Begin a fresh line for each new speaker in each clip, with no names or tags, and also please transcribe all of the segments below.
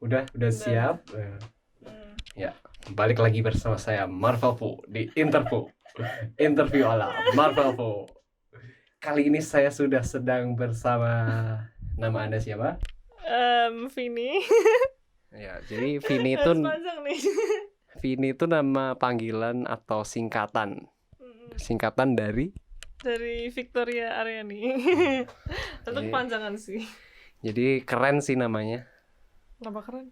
Udah siap? Ya, balik lagi bersama saya Marvel Po di interview ala Marvel Po. Kali ini saya sudah sedang bersama, nama Anda siapa?
Vini.
Ya, jadi Vini itu Vini itu nama panggilan atau singkatan dari
Victoria Aryani. Itu kepanjangan sih.
Jadi keren sih namanya.
Kenapa keren?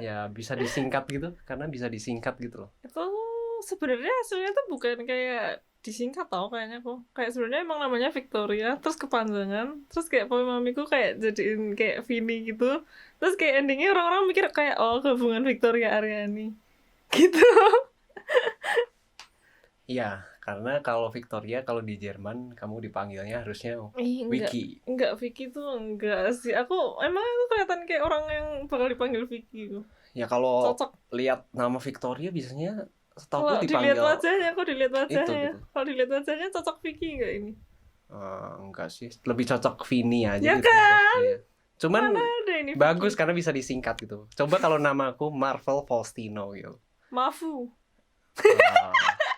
Ya bisa disingkat gitu, karena bisa disingkat gitu loh.
Itu sebenarnya aslinya tuh bukan kayak disingkat tau kayaknya kok. Kayak sebenarnya emang namanya Victoria, terus kepanjangan, terus kayak papi mamiku kayak jadiin kayak Vini gitu. Terus kayak endingnya orang-orang mikir kayak gabungan Victoria Aryani. Gitu.
Iya, karena kalau Victoria, kalau di Jerman kamu dipanggilnya harusnya Vicky.
Enggak, Vicky tuh enggak sih. Aku emang itu kelihatan kayak orang yang bakal dipanggil Vicky tuh.
Ya kalau lihat nama Victoria biasanya setahu dipanggil.
Kalau dilihat wajahnya. Kalau dilihat wajahnya cocok Vicky enggak ini?
Enggak sih, lebih cocok Vini aja.
Ya gitu. Kan?
Iya. Cuman bagus Vicky, karena bisa disingkat gitu. Coba kalau namaku Marvel Faustino gitu.
Mafu.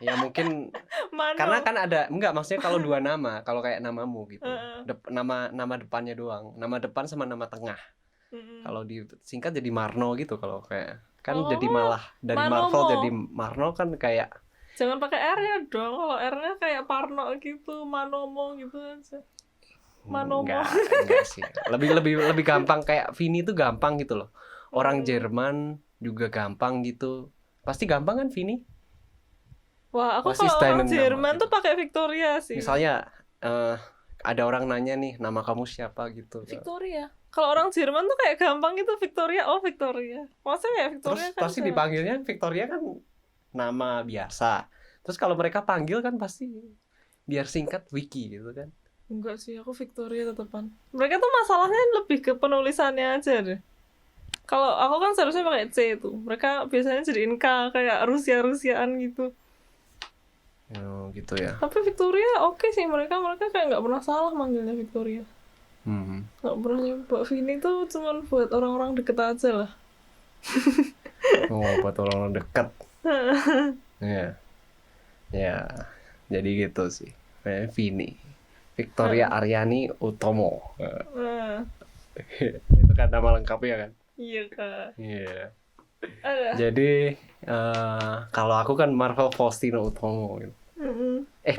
Ya mungkin karena kan ada, enggak, maksudnya kalau dua nama, kalau kayak namamu gitu, nama depannya doang, nama depan sama nama tengah. Kalau disingkat jadi Marno gitu, kalau kayak kan jadi malah dari Manomo. Marvel jadi Marno kan kayak
jangan pakai R ya dong, kalau R-nya kayak Parno gitu, Manomo gitu aja. Manomo.
Enggak sih, lebih gampang, kayak Vini itu gampang gitu loh. Orang Jerman juga gampang gitu, pasti gampang kan Vini.
Wah, aku kalau orang Jerman tuh pakai Victoria sih.
Misalnya ada orang nanya nih, nama kamu siapa gitu.
Victoria. Kalau orang Jerman tuh kayak gampang gitu, Victoria. Oh, Victoria. Maksudnya ya Victoria.
Terus kan pasti dipanggilnya Victoria kan nama biasa. Terus kalau mereka panggil kan pasti biar singkat Vicky gitu kan.
Enggak sih, aku Victoria tetepan. Mereka tuh masalahnya lebih ke penulisannya aja deh. Kalau aku kan seharusnya pakai C tuh. Mereka biasanya jadiin K, kayak Rusia-Rusiaan gitu.
Oh gitu ya.
Tapi Victoria oke sih, mereka kayak nggak pernah salah manggilnya Victoria. Nggak pernah nyoba. Vini tuh cuman buat orang-orang deket aja lah.
Buat orang-orang deket. Ya, jadi gitu sih. Vini, Victoria Aryani Utomo. Itu kan nama lengkapnya kan?
Iya kak.
Iya. Jadi kalau aku kan Marvel Faustino Utomo gitu.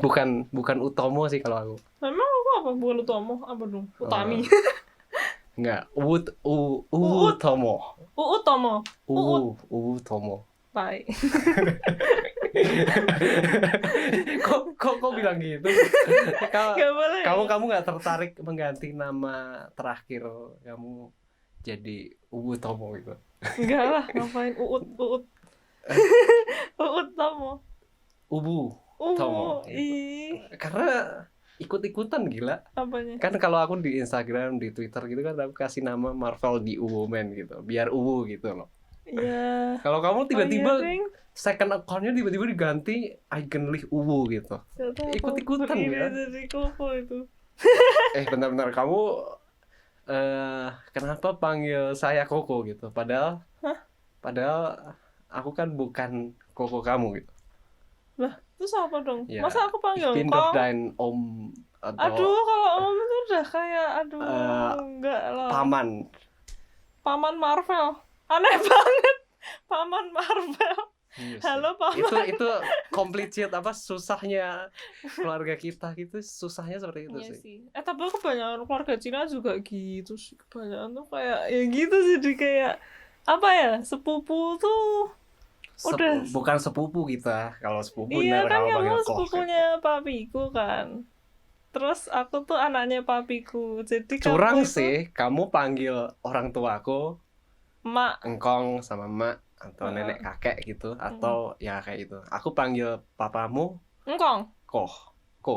Bukan Utomo sih kalau aku.
Memang aku apa? Bukan Utomo, apa dong? Utami.
Enggak, Utomo.
Utomo.
Utomo.
Bye.
Kok bilang gitu? Kamu nggak tertarik mengganti nama terakhir kamu jadi Utomo gitu?
Enggak lah, ngapain Uut Tomo.
Tomo. Karena ikut-ikutan gila.
Apanya?
Kan kalau aku di Instagram, di Twitter gitu kan aku kasih nama Marvel di Woman gitu, biar gitu loh.
Iya.
Kalau kamu tiba-tiba second account-nya tiba-tiba diganti Eigenlich gitu. Ikut-ikutan ya.
Jadi koko itu.
Benar-benar kamu kenapa panggil saya Koko gitu? Padahal aku kan bukan Koko kamu gitu.
Lah, terus apa dong?
Ya,
masa aku panggil
kau? Dan Om atau
aduh, kalau Om itu udah kayak enggak lah. Paman Marvel. Aneh banget. Paman Marvel.
Yes,
halo Paman.
Itu komplit apa susahnya keluarga kita gitu, susahnya seperti itu sih.
Tapi kebanyakan keluarga Cina juga gitu sih. Kebanyakan tuh kayak ya gitu sih, jadi kayak apa ya, sepupu tuh udah
bukan sepupu kita. Kalau sepupu
iya kan, kamu sepupunya papiku kan. Terus aku tuh anaknya papiku. Jadi
curang sih, kamu panggil orang tuaku
mak,
engkong sama mak atau nenek kakek gitu, atau ya kayak gitu. Aku panggil papamu
engkong,
koh.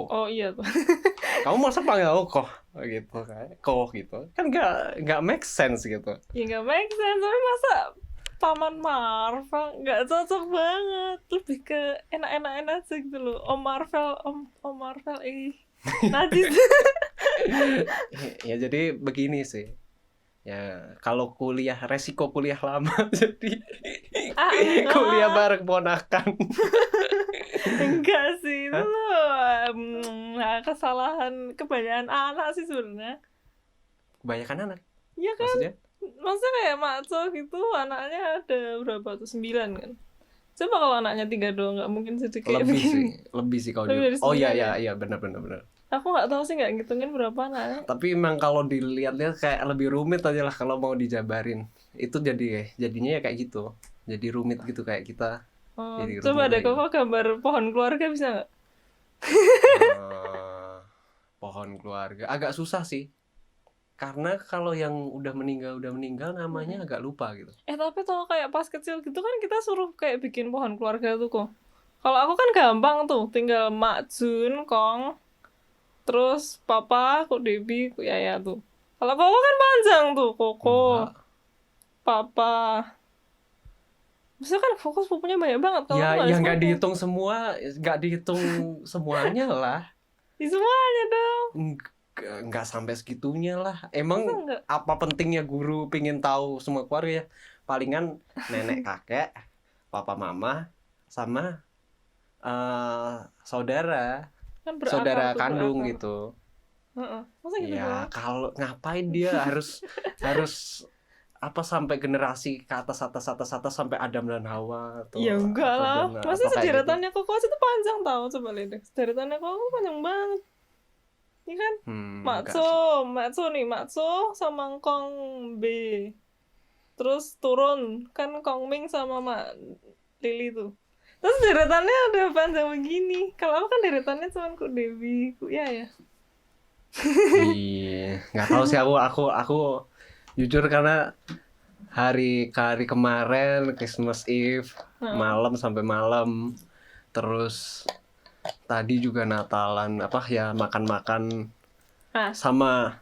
Oh iya tuh.
Kamu masa panggil aku koh gitu kayak koh gitu. Kan enggak make sense gitu.
Ya enggak make sense, tapi masa Paman Marvel nggak cocok banget, lebih ke enak-enak aja gitu loh. Om Marvel najis.
Ya jadi begini sih. Ya kalau resiko kuliah lama jadi kuliah bareng ponakan.
Enggak sih, itu kesalahan kebanyakan anak sih sebenarnya.
Kebanyakan anak?
Iya kan?
Maksudnya
kayak Makso gitu, anaknya ada berapa tuh? 9 kan? Coba kalau anaknya 3 doang, nggak mungkin sedikit kayak
lebih sih kalau dia. Oh iya benar.
Aku nggak tahu sih, nggak ngitungin berapa anaknya.
Tapi emang kalau dilihat-lihat kayak lebih rumit aja lah kalau mau dijabarin. Itu jadinya ya kayak gitu. Jadi rumit gitu kayak kita.
Coba deh kok gambar pohon keluarga bisa nggak?
Pohon keluarga agak susah sih. Karena kalau yang udah meninggal namanya agak lupa gitu.
Tapi tau kayak pas kecil gitu kan kita suruh kayak bikin pohon keluarga tuh kok. Kalau aku kan gampang tuh, tinggal Mak Jun, Kong, terus Papa, Kok Debi, Kok Yaya tuh. Kalau Koko kan panjang tuh, Koko, Papa. Maksudnya kan Koko sepupunya banyak banget. Kalau
ya nggak dihitung semuanya lah.
Di semuanya dong.
Nggak sampai segitunya lah. Emang apa pentingnya guru pingin tahu semua keluarga ya? Palingan nenek kakek, papa mama, sama saudara kan saudara kandung gitu.
Masa gitu
ya kalau ngapain dia harus apa sampai generasi ke atas sampai Adam dan Hawa atau
ya enggak lah. Masa sederetannya gitu? Koko itu panjang tau, coba lihat deh. Sederetannya Koko panjang banget. Ini kan Makso sama Kong B. Terus turun kan Kong Ming sama Mak Lili tuh. Terus deretannya udah panjang begini. Kalau aku kan deretannya cuma Kok Dewi, Kok ya.
Iya, nggak tahu sih aku jujur karena hari kemarin Christmas Eve malam sampai malam, terus tadi juga Natalan makan sama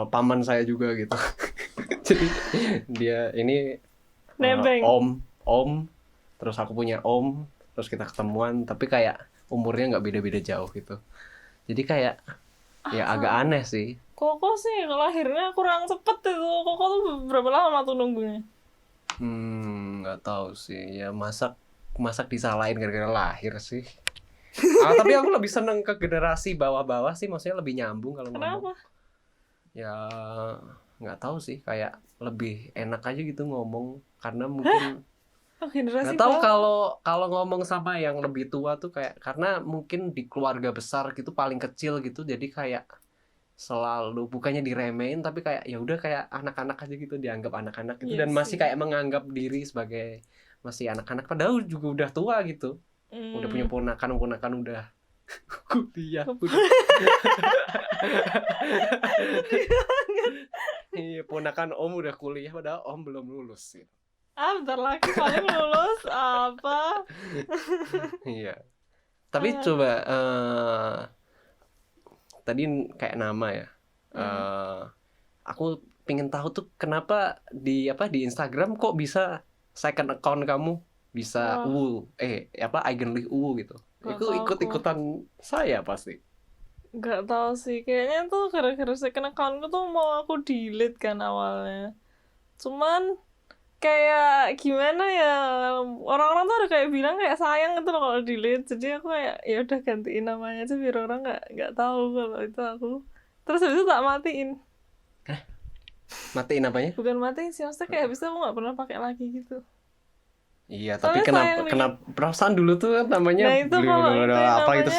paman saya juga gitu. Jadi dia ini om terus aku punya om, terus kita ketemuan tapi kayak umurnya nggak beda-beda jauh gitu. Jadi kayak ya agak aneh sih.
Koko sih lahirnya kurang cepet itu. Koko tuh berapa lama tuh nunggunya?
Nggak tahu sih. Ya masak disalahin gara-gara lahir sih. Tapi aku lebih seneng ke generasi bawah-bawah sih, maksudnya lebih nyambung kalau ngomong.
Kenapa?
Ya nggak tahu sih, kayak lebih enak aja gitu ngomong karena mungkin nggak tahu kalau ngomong sama yang lebih tua tuh kayak karena mungkin di keluarga besar gitu paling kecil gitu, jadi kayak selalu bukannya diremehin tapi kayak ya udah kayak anak-anak aja gitu, dianggap anak-anak gitu. Dan masih kayak menganggap diri sebagai masih anak-anak padahal juga udah tua gitu. Udah punya ponakan udah kuliah iya, ponakan om udah kuliah padahal om belum lulus gitu.
Bentar lagi paling lulus apa?
Iya. Tapi coba tadi kayak nama ya. Aku pengen tahu tuh kenapa di Instagram kok bisa second account kamu bisa Eigenly gitu. Itu ikut-ikutan saya pasti.
Gak tahu sih, kayaknya tuh gara-gara second accountku tuh mau aku delete kan awalnya. Cuman kayak gimana ya, orang-orang tuh ada kayak bilang kayak sayang gitu loh kalau delete. Jadi aku kayak ya udah gantiin namanya aja biar orang nggak tahu kalau itu aku. Terus habis itu tak matiin.
Matiin apanya?
Bukan matiin sih, maksudnya kayak habis itu aku nggak pernah pakai lagi gitu.
Iya, tapi kenapa perasaan dulu tuh kan namanya itu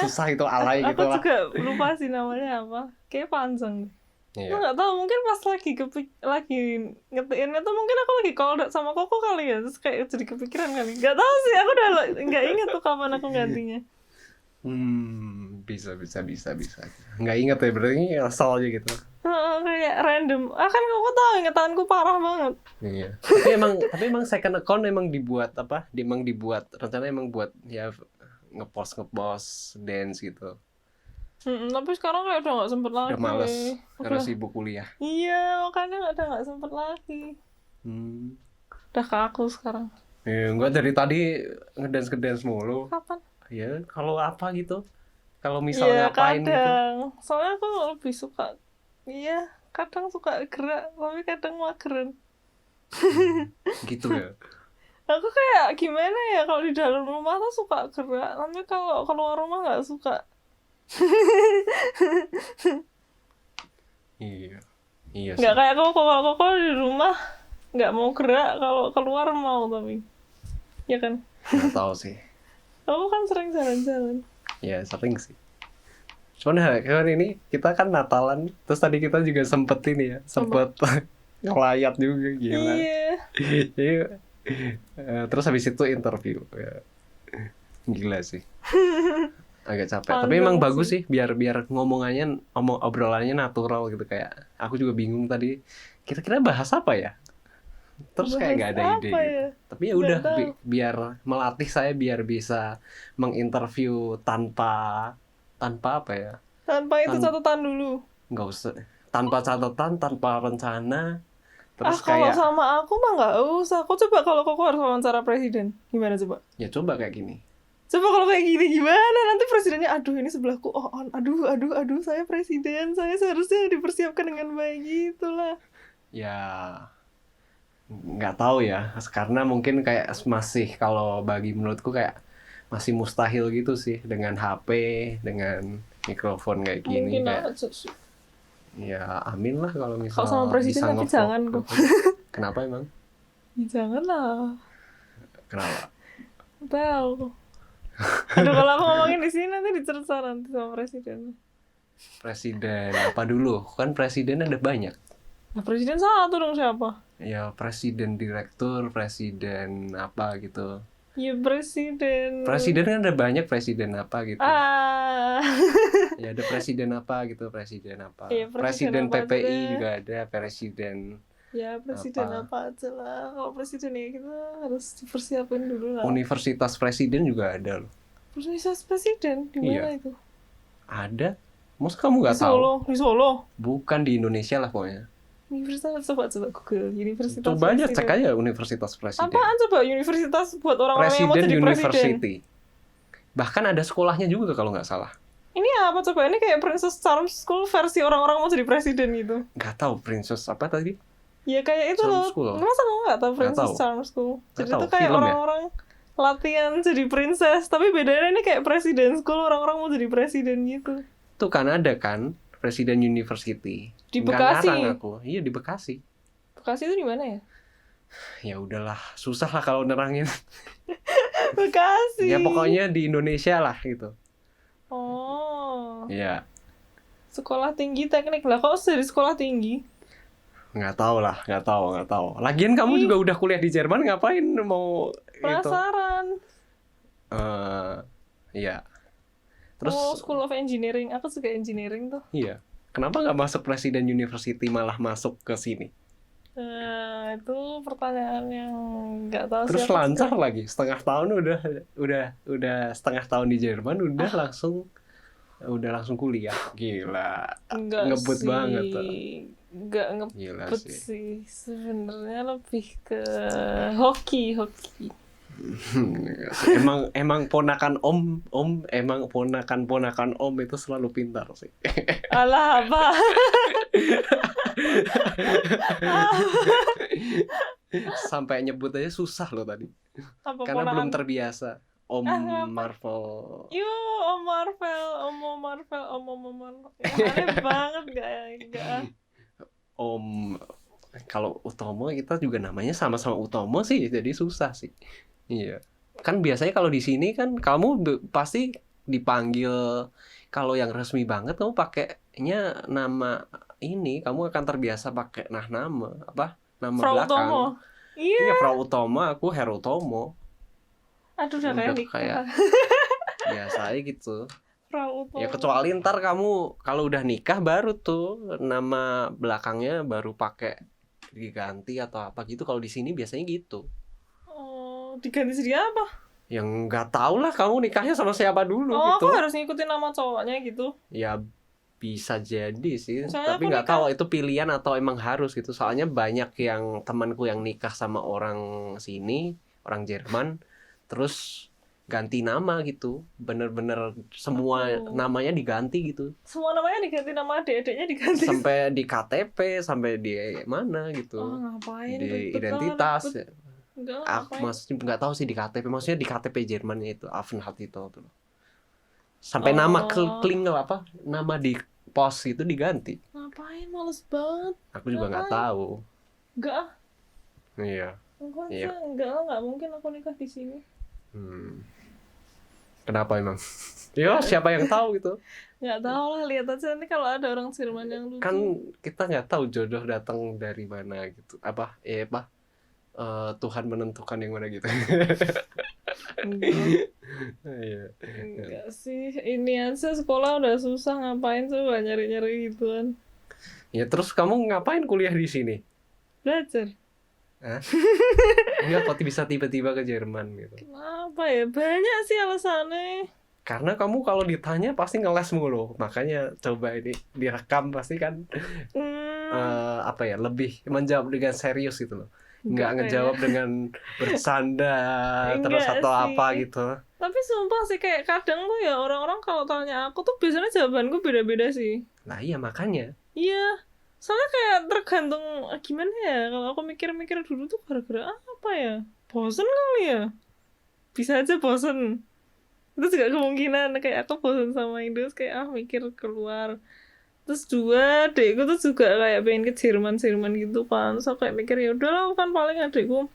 susah itu alay gitu lah.
Aku juga lupa sih namanya apa. Kayak panjang. Aku nggak tahu, mungkin pas lagi ngetiinnya tuh mungkin aku lagi call sama Koko kali ya, terus kayak jadi kepikiran kali. Nggak tahu sih, aku udah nggak ingat tuh kapan aku gantinya.
Bisa. Nggak ingat ya, berarti asal aja gitu.
Kayak random. Kan Koko tahu ingatanku parah banget.
Iya. Tapi emang second account emang dibuat rencananya emang buat ya ngepost dance gitu.
Tapi sekarang kayak udah gak sempet lagi.
Udah males, karena sibuk kuliah.
Iya, makanya udah gak sempet lagi. Udah kaku sekarang.
Enggak, dari tadi ngedance mulu.
Kapan?
Ya, kalau apa gitu. Kalau misalnya ngapain gitu.
Kadang. Soalnya aku lebih suka, kadang suka gerak, tapi kadang mageran.
Gitu ya.
Aku kayak gimana ya, kalau di dalam rumah tuh suka gerak, tapi kalau keluar rumah nggak suka.
Iya sih.
Nggak kayak koko, kalau koko di rumah nggak mau gerak, kalau keluar mau tapi. Ya kan?
Nggak tahu sih.
Aku kan sering jalan-jalan.
Ya sering sih. Cuman kan ini kita kan Natalan, terus tadi kita juga sempet ngelayat juga, gila. Iya. Terus habis itu interview ya. Gila sih. Agak capek. Tapi emang bagus sih biar obrolannya natural gitu, kayak aku juga bingung tadi kira-kira bahas apa ya. Terus kayak nggak ada ide gitu. Tapi ya udah biar melatih saya biar bisa menginterview tanpa apa ya?
Tanpa itu catatan dulu.
Nggak usah. Tanpa catatan, tanpa rencana. Terus
kalau sama aku mah nggak usah. Aku coba kalau koko harus wawancara presiden, gimana coba?
Ya coba kayak gini.
Coba kalau kayak gini gimana? Nanti presidennya, aduh ini sebelahku, aduh saya presiden, saya seharusnya dipersiapkan dengan baik gitulah.
Ya nggak tahu ya, karena mungkin kayak masih, kalau bagi menurutku kayak masih mustahil gitu sih dengan HP, dengan mikrofon kayak gini.
Mungkin
kayak
aja sih.
Ya amin lah kalau misalnya
kalau sama presiden
bisa
tapi jangan kok.
Kenapa emang?
Ya, jangan lah.
Kenapa?
Tahu. Aduh kalau aku ngomongin di sini nanti dicerca nanti sama presiden.
Presiden apa dulu? Kan presiden ada banyak.
Nah presiden satu dong, siapa?
Ya presiden direktur, presiden apa gitu.
Ya presiden.
Presiden kan ada banyak, presiden apa gitu. Ya ada presiden apa gitu, presiden apa.
Ya,
presiden
apa
PPI
aja.
juga ada, presiden.
Ya presiden apa aja lah. Kalau presiden ya kita harus dipersiapin dulu lah.
Universitas presiden juga ada loh.
Universitas presiden di mana itu?
Ada. Masa kamu nggak tahu?
Di Solo.
Bukan, di Indonesia lah pokoknya.
Universitas, coba Google Universitas
coba aja
presiden.
Cek aja Universitas Presiden.
Apaan coba universitas buat orang-orang yang mau jadi
University. Bahkan ada sekolahnya juga kalau nggak salah.
Ini apa coba? Ini kayak Princess Charms School versi orang-orang mau jadi presiden gitu.
Nggak tahu Princess apa tadi?
Ya kayak itu loh. Masa kamu nggak tahu Princess Charms School? Jadi itu kayak orang-orang latihan jadi princess, tapi bedanya ini kayak presiden school, orang-orang mau jadi presiden gitu.
Tuh kan ada kan Presiden University.
Di Bekasi.
Aku. Iya di Bekasi.
Bekasi itu di mana ya?
Ya udahlah, susah lah kalau nerangin.
Bekasi.
Ya pokoknya di Indonesia lah gitu.
Oh.
Iya.
Sekolah tinggi teknik lah, kok dari sekolah tinggi?
Nggak tahu. Lagian kamu juga udah kuliah di Jerman, ngapain mau
penasaran.
Iya. Terus
School of Engineering, aku suka engineering tuh.
Iya. Kenapa nggak masuk Presiden University malah masuk ke sini?
Itu pertanyaan yang nggak tahu.
Terus lancar juga. Lagi setengah tahun udah setengah tahun di Jerman udah langsung kuliah. Gila. Ngebut sih. Banget tuh.
Nggak ngebut sih. Sebenarnya lebih ke hoki.
emang ponakan ponakan om itu selalu pintar sih.
Alah apa?
Sampai nyebut aja susah loh tadi.
Apa
karena
ponakan?
Belum terbiasa. Om Marvel.
Om Marvel. Aneh banget enggak.
Om, kalau Utomo kita juga namanya sama-sama Utomo sih, jadi susah sih. Iya. Kan biasanya kalau di sini kan kamu pasti dipanggil, kalau yang resmi banget kamu pakainya nama ini, kamu akan terbiasa pakai nama
Frau
belakang.
Utomo.
Iya, Frau Utomo, aku Herutomo.
Aduh udah kayak
biasanya gitu.
Frau Utomo.
Ya kecuali ntar kamu kalau udah nikah baru tuh nama belakangnya baru pakai diganti atau apa gitu. Kalau di sini biasanya gitu.
Diganti jadi apa?
Yang nggak tahu lah kamu nikahnya sama siapa dulu
Aku
gitu.
harus ngikutin nama cowoknya gitu.
Ya bisa jadi sih.
Soalnya
tapi nggak tahu itu pilihan atau emang harus gitu. Soalnya banyak yang temanku yang nikah sama orang sini, orang Jerman, terus ganti nama gitu, bener-bener semua namanya diganti gitu.
Semua namanya diganti, nama adik-adiknya diganti.
Sampai di KTP, sampai di mana gitu.
Ngapain?
Di identitas.
Ngapain?
Maksudnya nggak tahu sih di KTP, maksudnya di KTP Jermannya itu Aufenthalt itu tuh. Sampai nama klingel apa? Nama di pos itu diganti.
Ngapain? Males banget.
Aku juga nggak tahu.
Enggak.
Iya.
Enggak mungkin aku nikah di sini.
Kenapa emang? Ya siapa yang tahu gitu?
Nggak tahu lah, lihat aja nanti kalau ada orang Jerman yang lucu.
Kan kita nggak tahu jodoh datang dari mana gitu. Tuhan menentukan yang mana gitu.
Enggak sih, ini aja sekolah udah susah, ngapain coba nyari-nyari gituan.
Ya terus kamu ngapain kuliah di sini?
Belajar.
Enggak, kok bisa tiba-tiba ke Jerman gitu?
Kenapa ya? Banyak sih alasannya.
Karena kamu kalau ditanya pasti ngeles mulu, makanya coba ini direkam pasti kan lebih menjawab dengan serius gitu loh, nggak ngejawab dengan bercanda terus atau sih. Apa gitu.
Tapi sumpah sih kayak kadang tuh ya orang-orang kalau tanya aku tuh biasanya jawabanku beda-beda sih.
Nah iya makanya.
Iya. Soalnya kayak tergantung gimana ya, kalau aku mikir-mikir dulu tuh gara-gara apa ya, bosen kali ya, bisa aja bosen. Itu juga kemungkinan kayak aku bosen sama Indo, kayak mikir keluar. Terus dua, adekku tuh juga kayak pengen ke Jerman gitu kan, so kayak mikir ya udahlah kan paling adekku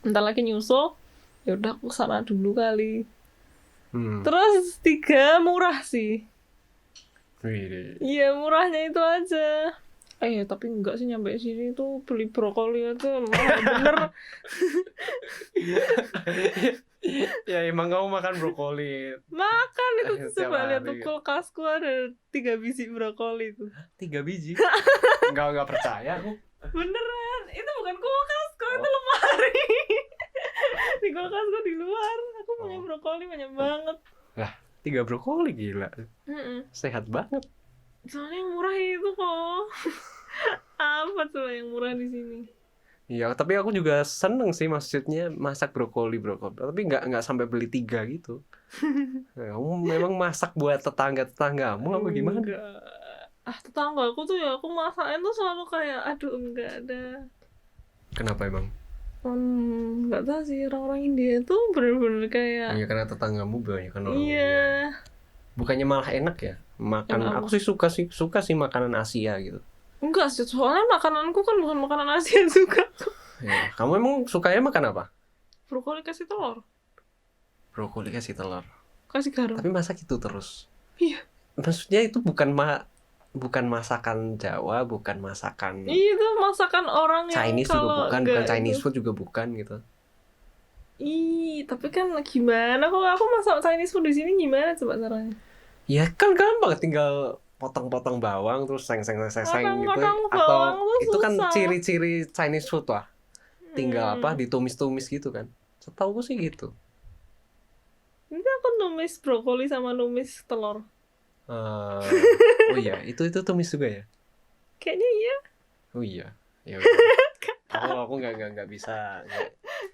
entar lagi nyusul, ya udah aku sana dulu kali. Terus 3 murah sih. Iya murahnya itu aja. Tapi enggak sih, nyampe sini tuh beli brokoli itu mahal bener.
Ya emang kamu makan brokoli.
Makan itu coba lihat tuh kulkasku ada 3 biji brokoli tuh.
3 biji? Enggak percaya aku.
Beneran, itu bukan kulkasku, itu lemari. Di kulkasku di luar, aku punya brokoli banyak banget.
Lah, 3 brokoli gila. Sehat banget.
Soalnya yang murah itu kok. Apa tuh yang murah di sini?
Iya, tapi aku juga seneng sih maksudnya masak brokoli. Tapi nggak sampai beli 3 gitu. Kamu memang masak buat tetanggamu apa gimana?
Tetangga aku tuh ya aku masakin tuh selalu kayak aduh enggak ada.
Kenapa emang?
Nggak tahu sih, orang-orang India tuh bener-bener kayak.
Iya karena tetanggamu banyak kan orang India.
Iya.
Bukannya malah enak ya makan? Aku sih suka sih makanan Asia gitu.
Enggak sih, soalnya makananku kan bukan makanan Asia juga.
Ya, kamu emang sukanya makan apa?
Brokoli kasih telur.
Brokoli kasih telur.
Kasih garam.
Tapi masak itu terus.
Iya.
Maksudnya itu bukan masakan Jawa, bukan masakan.
Iya, itu masakan orang yang
Chinese juga bukan Chinese food juga bukan gitu.
Tapi kan gimana kalau aku masak Chinese food di sini gimana coba caranya?
Ya kan gampang, tinggal potong-potong bawang terus seng gitu. Atau itu kan ciri-ciri Chinese food lah. Tinggal ditumis-tumis gitu kan. Setahu sih gitu.
Ini aku numis brokoli sama numis telur.
Oh iya, itu tumis juga ya?
Kayaknya iya.
Oh iya. Ya aku nggak bisa.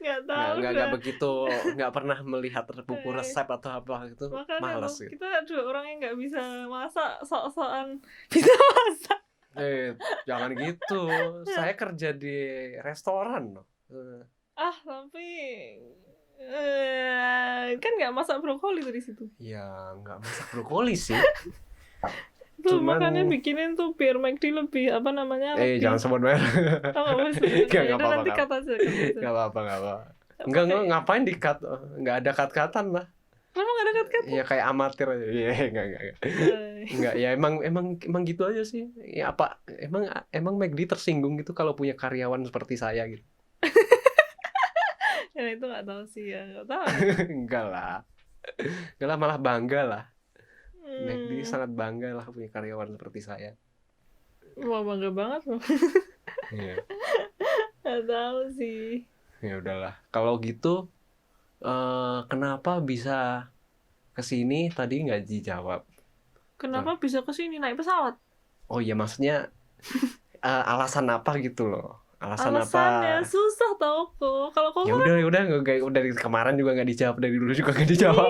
Nggak tahu.
Nggak begitu, nggak pernah melihat buku resep atau apa gitu. Malas gitu.
Kita 2 orang yang nggak bisa masak, sok-sokan bisa masak.
Jangan gitu. Saya kerja di restoran loh.
Tapi kan nggak masak brokoli tuh di situ.
Ya nggak masak brokoli sih.
Tuh makanya bikinin tuh biar McD lebih apa namanya?
Jangan sebut merek.
Nggak apa-apa. Nanti cut aja.
Nggak apa. Enggak ngapain di cut? Nggak ada cut-cutan lah.
Kenapa nggak ada cut-cut?
Ya kayak amatir aja. Iya enggak. Ya emang gitu aja sih. Ya apa? Emang McD tersinggung gitu kalau punya karyawan seperti saya gitu.
Ya itu nggak tahu sih ya, nggak tahu.
Enggak lah, malah bangga lah. McD sangat bangga lah punya karyawan seperti saya.
Wah bangga banget loh.
Iya.
Nggak tahu sih.
Ya udahlah, kalau gitu kenapa bisa kesini tadi nggak dijawab?
Kenapa bisa kesini naik pesawat?
Oh iya maksudnya alasan apa gitu loh?
Alasannya
apa?
susah tau kok. Kalau kok
Ya udah dari kemarin juga nggak dijawab, dari dulu juga nggak dijawab.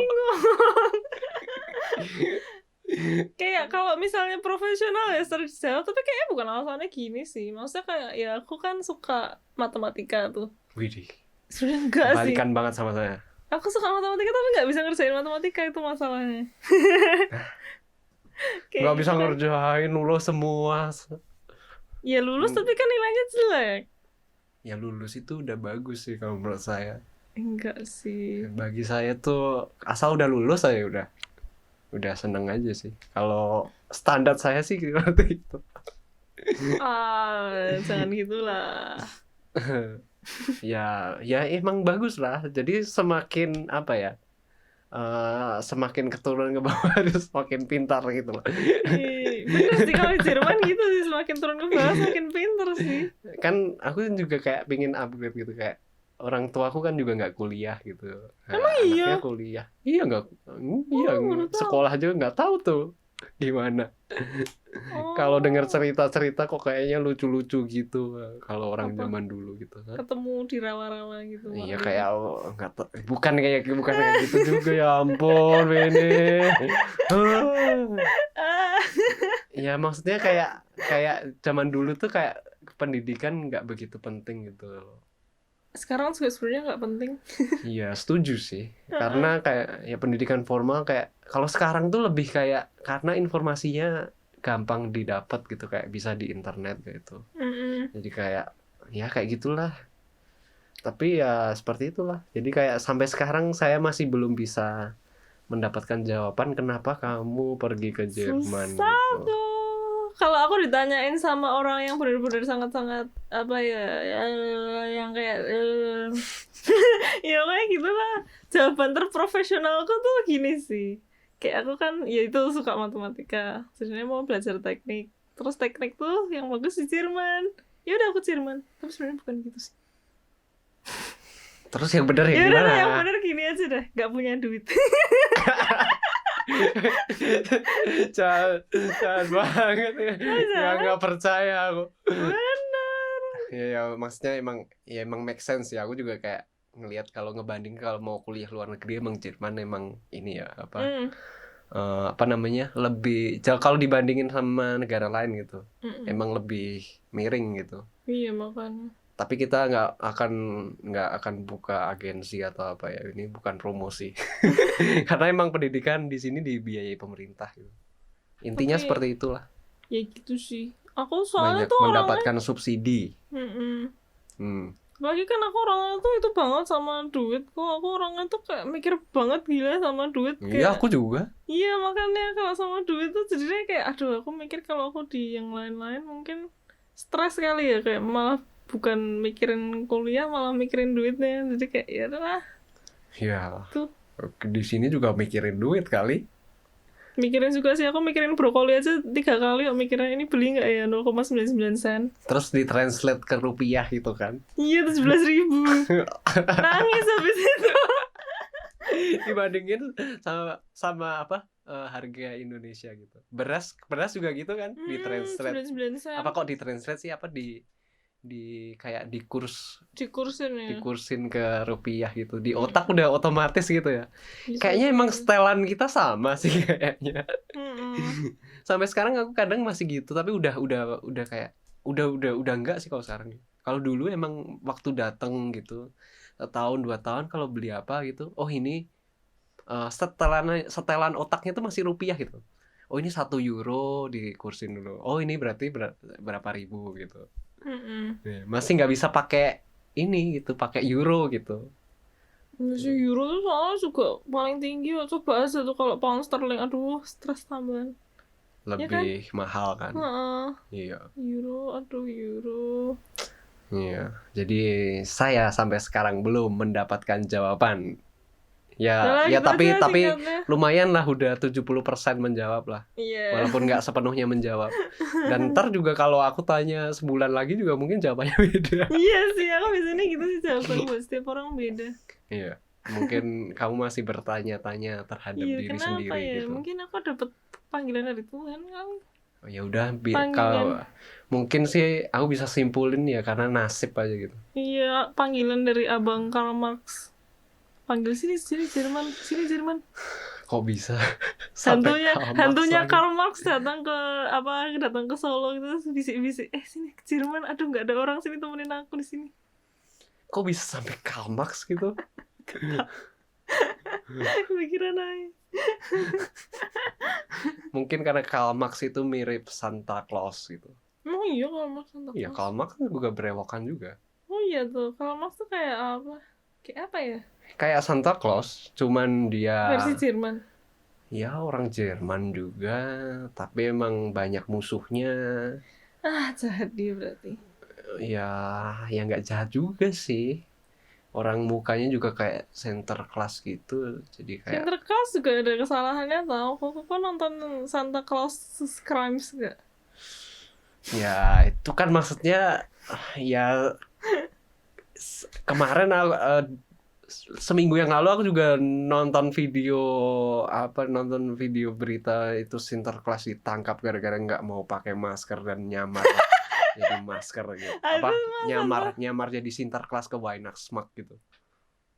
Kayak kalau misalnya profesional ya sering dijawab, tapi kayaknya bukan alasannya gini sih. Maksudnya kayak ya aku kan suka matematika tuh.
Widih.
Sebenarnya enggak sih.
Balikan banget sama saya.
Aku suka matematika tapi nggak bisa ngerjain matematika, itu masalahnya.
Nggak bisa ngerjain, lulus semua.
Ya lulus tapi kan nilainya jelek.
Ya lulus itu udah bagus sih kalau menurut saya.
Enggak sih.
Bagi saya tuh asal udah lulus saya udah seneng aja sih. Kalau standar saya sih seperti itu.
Jangan gitulah.
ya emang bagus lah. Jadi semakin apa ya? Semakin keturun ke bawah harus semakin pintar gitu loh.
Bener sih, kalau di Jerman gitu sih, semakin turun ke bawah semakin pintar sih.
Kan aku juga kayak pingin upgrade gitu, kayak orang tua aku kan juga nggak kuliah gitu.
Emang iya?
Kuliah. Iya nggak? Iya, sekolah juga nggak tahu tuh gimana. Kalau dengar cerita-cerita kok kayaknya lucu-lucu gitu kalau orang zaman dulu gitu.
Ketemu di rawa-rawa gitu.
Iya kayak bukan kayak gitu juga, ya ampun ini. Ya maksudnya kayak zaman dulu tuh kayak pendidikan nggak begitu penting gitu.
Sekarang juga sebenarnya nggak penting.
Iya setuju sih, karena kayak ya pendidikan formal kayak kalau sekarang tuh lebih kayak karena informasinya gampang didapat gitu, kayak bisa di internet gitu. Jadi kayak ya kayak gitulah. Tapi ya seperti itulah. Jadi kayak sampai sekarang saya masih belum bisa mendapatkan jawaban kenapa kamu pergi ke Jerman.
Susah
gitu.
tuh. Kalau aku ditanyain sama orang yang benar-benar sangat-sangat apa ya yang kayak ya kayak gitulah, jawaban terprofesionalku tuh gini sih. Kayak aku kan ya itu suka matematika, sebenarnya mau belajar teknik, terus teknik tuh yang bagus di Jerman, ya udah aku Jerman, tapi sebenarnya bukan gitu sih.
Terus yang benar
ya
gimana?
Udah, yang benar gini aja deh, nggak punya duit.
Jangan banget ya, nggak percaya aku.
Benar.
Ya maksudnya emang make sense ya. Aku juga kayak ngelihat kalau ngebanding kalau mau kuliah luar negeri emang Jerman emang ini ya apa namanya lebih kalau dibandingin sama negara lain gitu, emang lebih miring gitu.
Iya makanya.
Tapi kita nggak akan buka agensi atau apa ya, ini bukan promosi. Karena emang pendidikan di sini dibiayai pemerintah gitu. Intinya seperti itulah.
Ya gitu sih. Aku soalnya
banyak
tuh
mendapatkan subsidi.
Lagi kan aku orangnya tuh itu banget sama duit kok. Aku orangnya tuh kayak mikir banget gila sama duit.
Iya aku juga.
Iya makanya kalau sama duit tuh jadinya kayak aduh, aku mikir kalau aku di yang lain-lain mungkin stres kali ya, kayak malah bukan mikirin kuliah malah mikirin duitnya, jadi kayak ya udahlah.
Ya
tuh
di sini juga mikirin duit kali.
Mikirin juga sih, aku mikirin brokoli aja 3 kali kok, mikirin ini beli nggak ya 0,99 sen.
Terus ditranslate ke rupiah gitu kan.
Iya 17.000. Nangis habis itu.
Dibandingin sama apa harga Indonesia gitu. Beras juga gitu kan, ditranslate. Apa kok ditranslate sih, apa di kayak dikursin ke rupiah gitu, di otak udah otomatis gitu ya. Kayaknya emang setelan kita sama sih kayaknya. Sampai sekarang aku kadang masih gitu, tapi udah kayak udah enggak sih kalau sekarang. Kalau dulu emang waktu datang gitu, setahun 2 tahun kalau beli apa gitu, oh ini setelan otaknya tuh masih rupiah gitu. Oh ini 1 euro dikursin dulu. Oh ini berarti berapa ribu gitu. Masih nggak bisa pakai ini gitu, pakai euro gitu.
Masih euro tuh soalnya juga paling tinggi. Coba aja tuh kalau pound sterling, aduh stres tambahan.
Lebih ya kan? Mahal kan. Iya.
Euro.
Iya. Jadi saya sampai sekarang belum mendapatkan jawaban. Ya tapi lumayan lah, udah 70% menjawab lah. Walaupun nggak sepenuhnya menjawab. Dan ntar juga kalau aku tanya sebulan lagi juga mungkin jawabannya beda.
Iya sih, aku biasanya gitu sih jawaban buat setiap orang beda.
Iya, mungkin kamu masih bertanya-tanya terhadap diri sendiri
ya?
gitu.
Mungkin aku dapat panggilan dari Tuhan kali.
Oh ya udah, kalau Mungkin sih aku bisa simpulin ya karena nasib aja gitu.
Iya, panggilan dari abang Karl Marx. Panggil sini Jerman, sini Jerman.
Kok bisa sampai
Hantunya Karl Marx datang ke Solo gitu, terus bisik-bisik, sini ke Jerman, aduh nggak ada orang sini, temenin aku di sini.
Kok bisa sampai Karl Marx gitu?
Pikiran aja.
Mungkin karena Karl Marx itu mirip Santa Claus gitu.
Oh iya, Karl Marx Santa Claus.
Iya, Karl Marx kan juga berewokan juga.
Oh iya tuh, Karl Marx tuh kayak apa? Kayak apa ya?
Kayak Santa Claus, cuman dia
versi Jerman.
Ya orang Jerman juga, tapi emang banyak musuhnya.
Jahat dia berarti.
Ya nggak jahat juga sih. Orang mukanya juga kayak center class gitu, jadi kayak
center class juga ada kesalahannya tau. Kok nonton Santa Claus Crimes gak?
Ya itu kan maksudnya ya kemarin seminggu yang lalu aku juga nonton video berita itu Sinterklas ditangkap gara-gara nggak mau pakai masker dan nyamar jadi masker gitu. Nyamar jadi Sinterklas ke Weihnachtsmarkt gitu.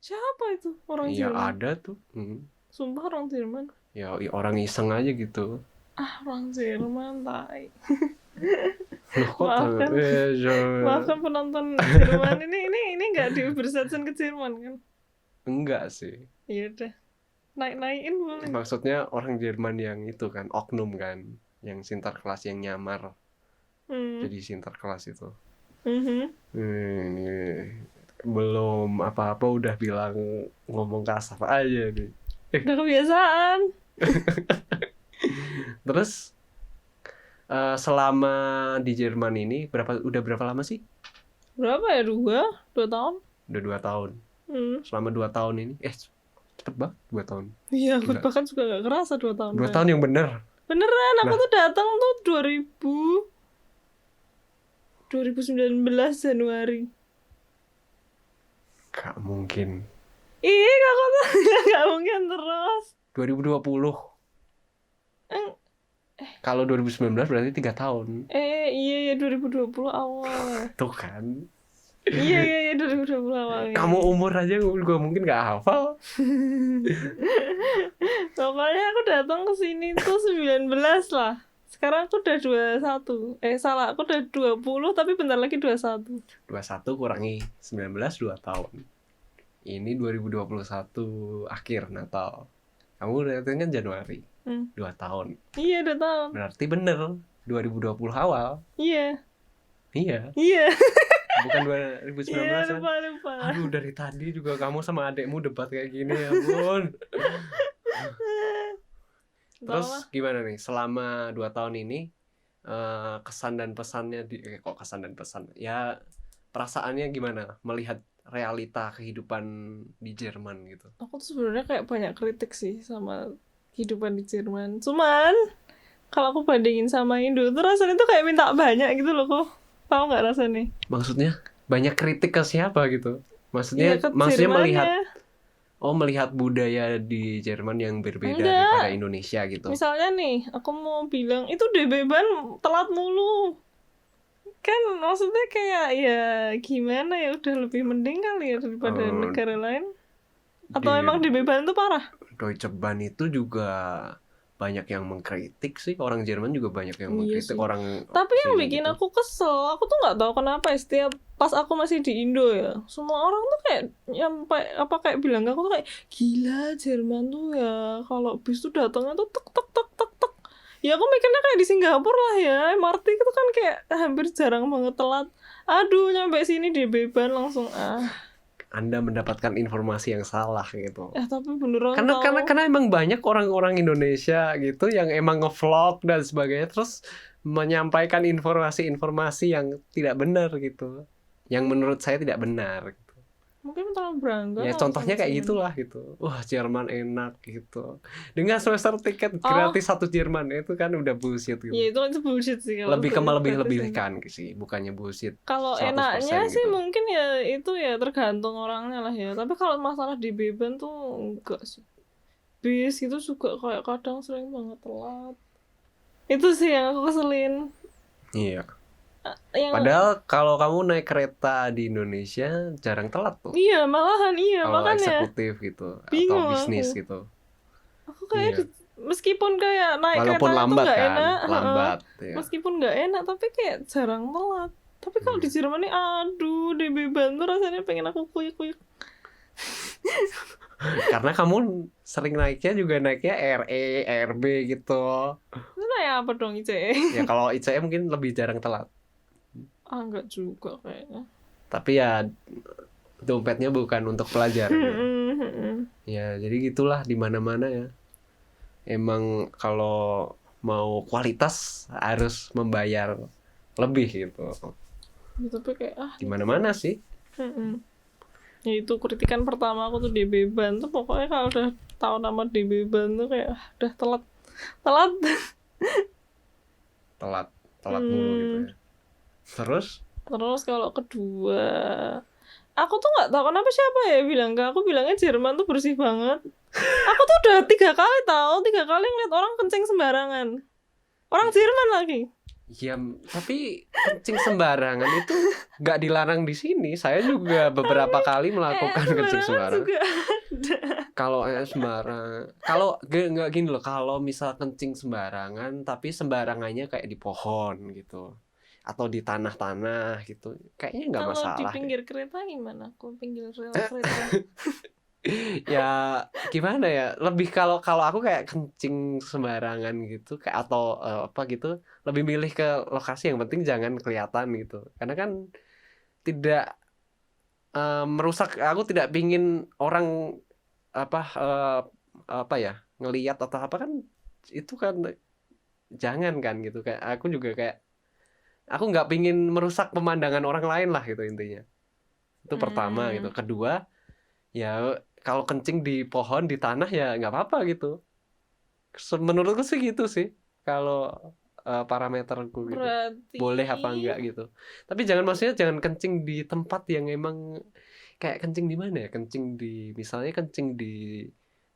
Siapa itu? Orang
Jerman?
Jerman?
Ada tuh.
Sumpah orang Jerman?
Ya orang iseng aja gitu.
Orang Jerman, tai.
Maafkan
penonton Jerman ini nggak di-bersetsen ke Jerman kan?
Enggak sih.
Iya udah, naikin boleh.
Maksudnya orang Jerman yang itu kan oknum kan, yang Sinterklas yang nyamar jadi Sinterklas itu. Belum apa-apa udah bilang ngomong kasar aja nih.
Udah kebiasaan.
Terus selama di Jerman ini udah berapa lama sih?
Berapa ya? 2 tahun?
Udah 2 tahun. Selama 2 tahun ini cepet banget 2 tahun. Iya,
aku bahkan juga gak kerasa 2 tahun.
2 tahun yang beneran,
aku tuh datang tuh 2019 Januari.
Gak mungkin.
Iya, aku tuh gak mungkin terus.
2020. Kalau 2019 berarti 3 tahun.
Iya 2020 awal.
Tuh kan.
Iya 2020 awal.
Kamu umur aja gue mungkin gak hafal.
Pokoknya aku datang ke sini tuh 19 lah. Sekarang aku udah 21. Salah, aku udah 20 tapi bentar lagi 21.
21 kurangi 19 2 tahun. Ini 2021 akhir Natal. Kamu datang kan Januari. 2 tahun.
Iya 2 tahun.
Berarti bener 2020 awal.
Iya.
Bukan 2019
iya,
kan?
lupa.
Aduh dari tadi juga kamu sama adekmu debat kayak gini ya bun. Terus gimana nih selama 2 tahun ini kesan dan pesannya kesan dan pesan ya perasaannya gimana melihat realita kehidupan di Jerman gitu?
Aku tuh sebenarnya kayak banyak kritik sih sama kehidupan di Jerman. Cuman kalau aku bandingin sama Indo tuh rasanya tuh kayak minta banyak gitu loh kok. Tahu nggak rasanya?
Maksudnya banyak kritik ke siapa gitu? Maksudnya melihat budaya di Jerman yang berbeda daripada Indonesia gitu.
Misalnya nih, aku mau bilang itu DB-ban telat mulu. Kan maksudnya kayak ya gimana ya udah lebih mending kali ya daripada negara lain. Atau emang DB-ban itu parah? Deutsche
Bahn itu juga banyak yang mengkritik sih, orang Jerman juga banyak yang mengkritik orang.
Tapi yang bikin aku kesel, aku tuh nggak tahu kenapa setiap pas aku masih di Indo ya, semua orang tuh kayak kayak bilang aku tuh kayak gila Jerman tuh ya kalau bis tuh datangnya tuh tek. Ya aku mikirnya kayak di Singapura lah ya, MRT itu kan kayak hampir jarang banget telat. Aduh nyampe sini DB-ban langsung
Anda mendapatkan informasi yang salah gitu.
Tapi beneran
karena emang banyak orang-orang Indonesia gitu yang emang ngevlog dan sebagainya terus menyampaikan informasi-informasi yang tidak benar gitu. Yang menurut saya tidak benar gitu.
Mungkin terlalu berangga.
Ya contohnya kayak gitulah gitu. Wah, Jerman enak gitu. Dengan semester tiket gratis 1 Jerman itu kan udah bullshit gitu.
Iya, itu bullshit sih.
Lebih ke melebih-lebihkan sih, bukannya bullshit.
Kalau enaknya sih gitu. Mungkin ya itu ya tergantung orangnya lah ya. Tapi kalau masalah di DB-ban tuh enggak sih. Bis itu juga kayak kadang sering banget telat. Itu sih yang aku keselin.
Iya. Padahal kalau kamu naik kereta di Indonesia jarang telat tuh.
Iya, malahan
Kalau
makanya
eksekutif gitu
bingung
atau bisnis
aku.
gitu.
Aku kayak meskipun kayak naik
Walaupun
kereta
lambat
tuh nggak
kan,
enak,
lambat. Ya.
meskipun nggak enak tapi kayak jarang telat. Tapi kalau di Jerman nih, aduh, DB ban tuh rasanya pengen aku kuyuk-kuyuk.
Karena kamu sering naiknya juga naiknya RE, RB gitu.
Itu naik apa dong ICE?
Ya kalau ICE mungkin lebih jarang telat.
Enggak juga kayaknya.
Tapi ya dompetnya bukan untuk pelajar. Ya jadi gitulah di mana-mana ya. Emang kalau mau kualitas harus membayar lebih gitu.
Tapi kayak
di mana-mana sih.
Ya itu kritikan pertama aku tuh DB ban tuh, pokoknya kalau udah tahu nama DB ban tuh kayak udah telat
mulu gitu ya. Terus
kalau kedua, aku tuh nggak tahu kenapa siapa ya bilang ke aku, bilangnya Jerman tuh bersih banget. Aku tuh udah 3 kali ngeliat orang kencing sembarangan, orang Jerman lagi.
Ya, tapi kencing sembarangan itu nggak dilarang di sini. Saya juga beberapa kali melakukan kencing sembarangan. Kalau sembarangan, kalau nggak gini loh, kalau misal kencing sembarangan tapi sembarangannya kayak di pohon gitu atau di tanah-tanah gitu, kayaknya nggak masalah.
Kalau di pinggir kereta gimana? Aku pinggir rel kereta.
Ya gimana ya, lebih kalau aku kayak kencing sembarangan gitu kayak atau apa gitu, lebih milih ke lokasi yang penting jangan kelihatan gitu, karena kan tidak merusak. Aku tidak pingin orang apa ya ngelihat atau apa kan, itu kan jangan kan gitu. Kayak aku juga kayak aku nggak pingin merusak pemandangan orang lain lah gitu intinya. Itu pertama gitu. Kedua ya kalau kencing di pohon di tanah ya nggak apa-apa gitu. Menurutku sih gitu sih kalau parameterku gitu.
Berarti...
boleh apa enggak gitu. Tapi maksudnya jangan kencing di tempat yang emang kayak kencing di mana ya, kencing di misalnya kencing di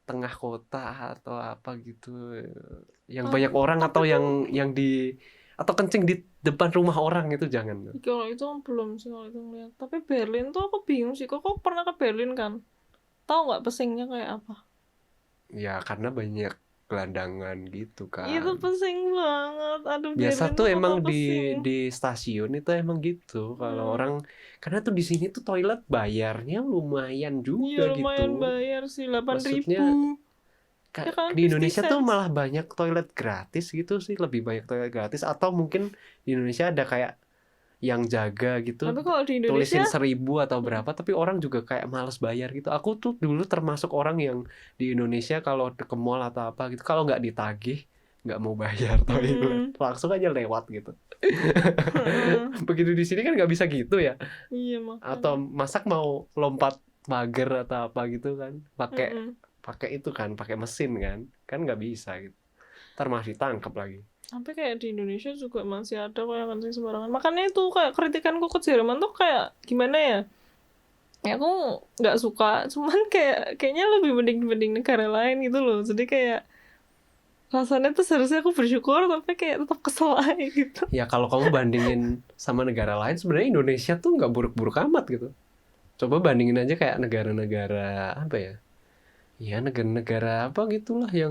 tengah kota atau apa gitu yang banyak orang, atau yang di atau kencing di depan rumah orang, itu jangan.
Kalau itu belum sih, kalau itu ngeliat. Tapi Berlin tuh aku bingung sih, kok pernah ke Berlin kan? Tahu nggak pesingnya kayak apa?
Ya karena banyak gelandangan gitu kan.
Itu pesing banget. Aduh,
biasa
Berlin
tuh emang di stasiun itu emang gitu. Kalau orang, karena tuh di sini tuh toilet bayarnya lumayan juga.
Iya, lumayan
gitu.
Bayar sih 8.000.
Maksudnya ya kan, di Indonesia tuh malah banyak toilet gratis gitu sih, lebih banyak toilet gratis. Atau mungkin di Indonesia ada kayak yang jaga gitu,
tapi kalau di Indonesia
tulisin 1.000 atau berapa, tapi orang juga kayak malas bayar gitu. Aku tuh dulu termasuk orang yang di Indonesia kalau ke mall atau apa gitu, kalau nggak ditagih nggak mau bayar toilet, langsung aja lewat gitu. Begitu di sini kan nggak bisa gitu ya.
Iya, makanya.
Atau masak mau lompat pagar atau apa gitu kan, pakai itu kan, pakai mesin kan nggak bisa gitu, ntar masih tangkap lagi.
Sampai kayak di Indonesia juga masih ada kok yang kencing sembarangan. Makanya itu kayak kritikanku ke Jerman tuh kayak gimana ya? Ya aku nggak suka, cuman kayaknya lebih mending negara lain gitu loh. Jadi kayak rasanya tuh seharusnya aku bersyukur, tapi kayak tetap kesel aja gitu.
Ya kalau kamu bandingin sama negara lain, sebenarnya Indonesia tuh nggak buruk-buruk amat gitu. Coba bandingin aja kayak negara-negara apa ya? Ya negara-negara apa gitulah yang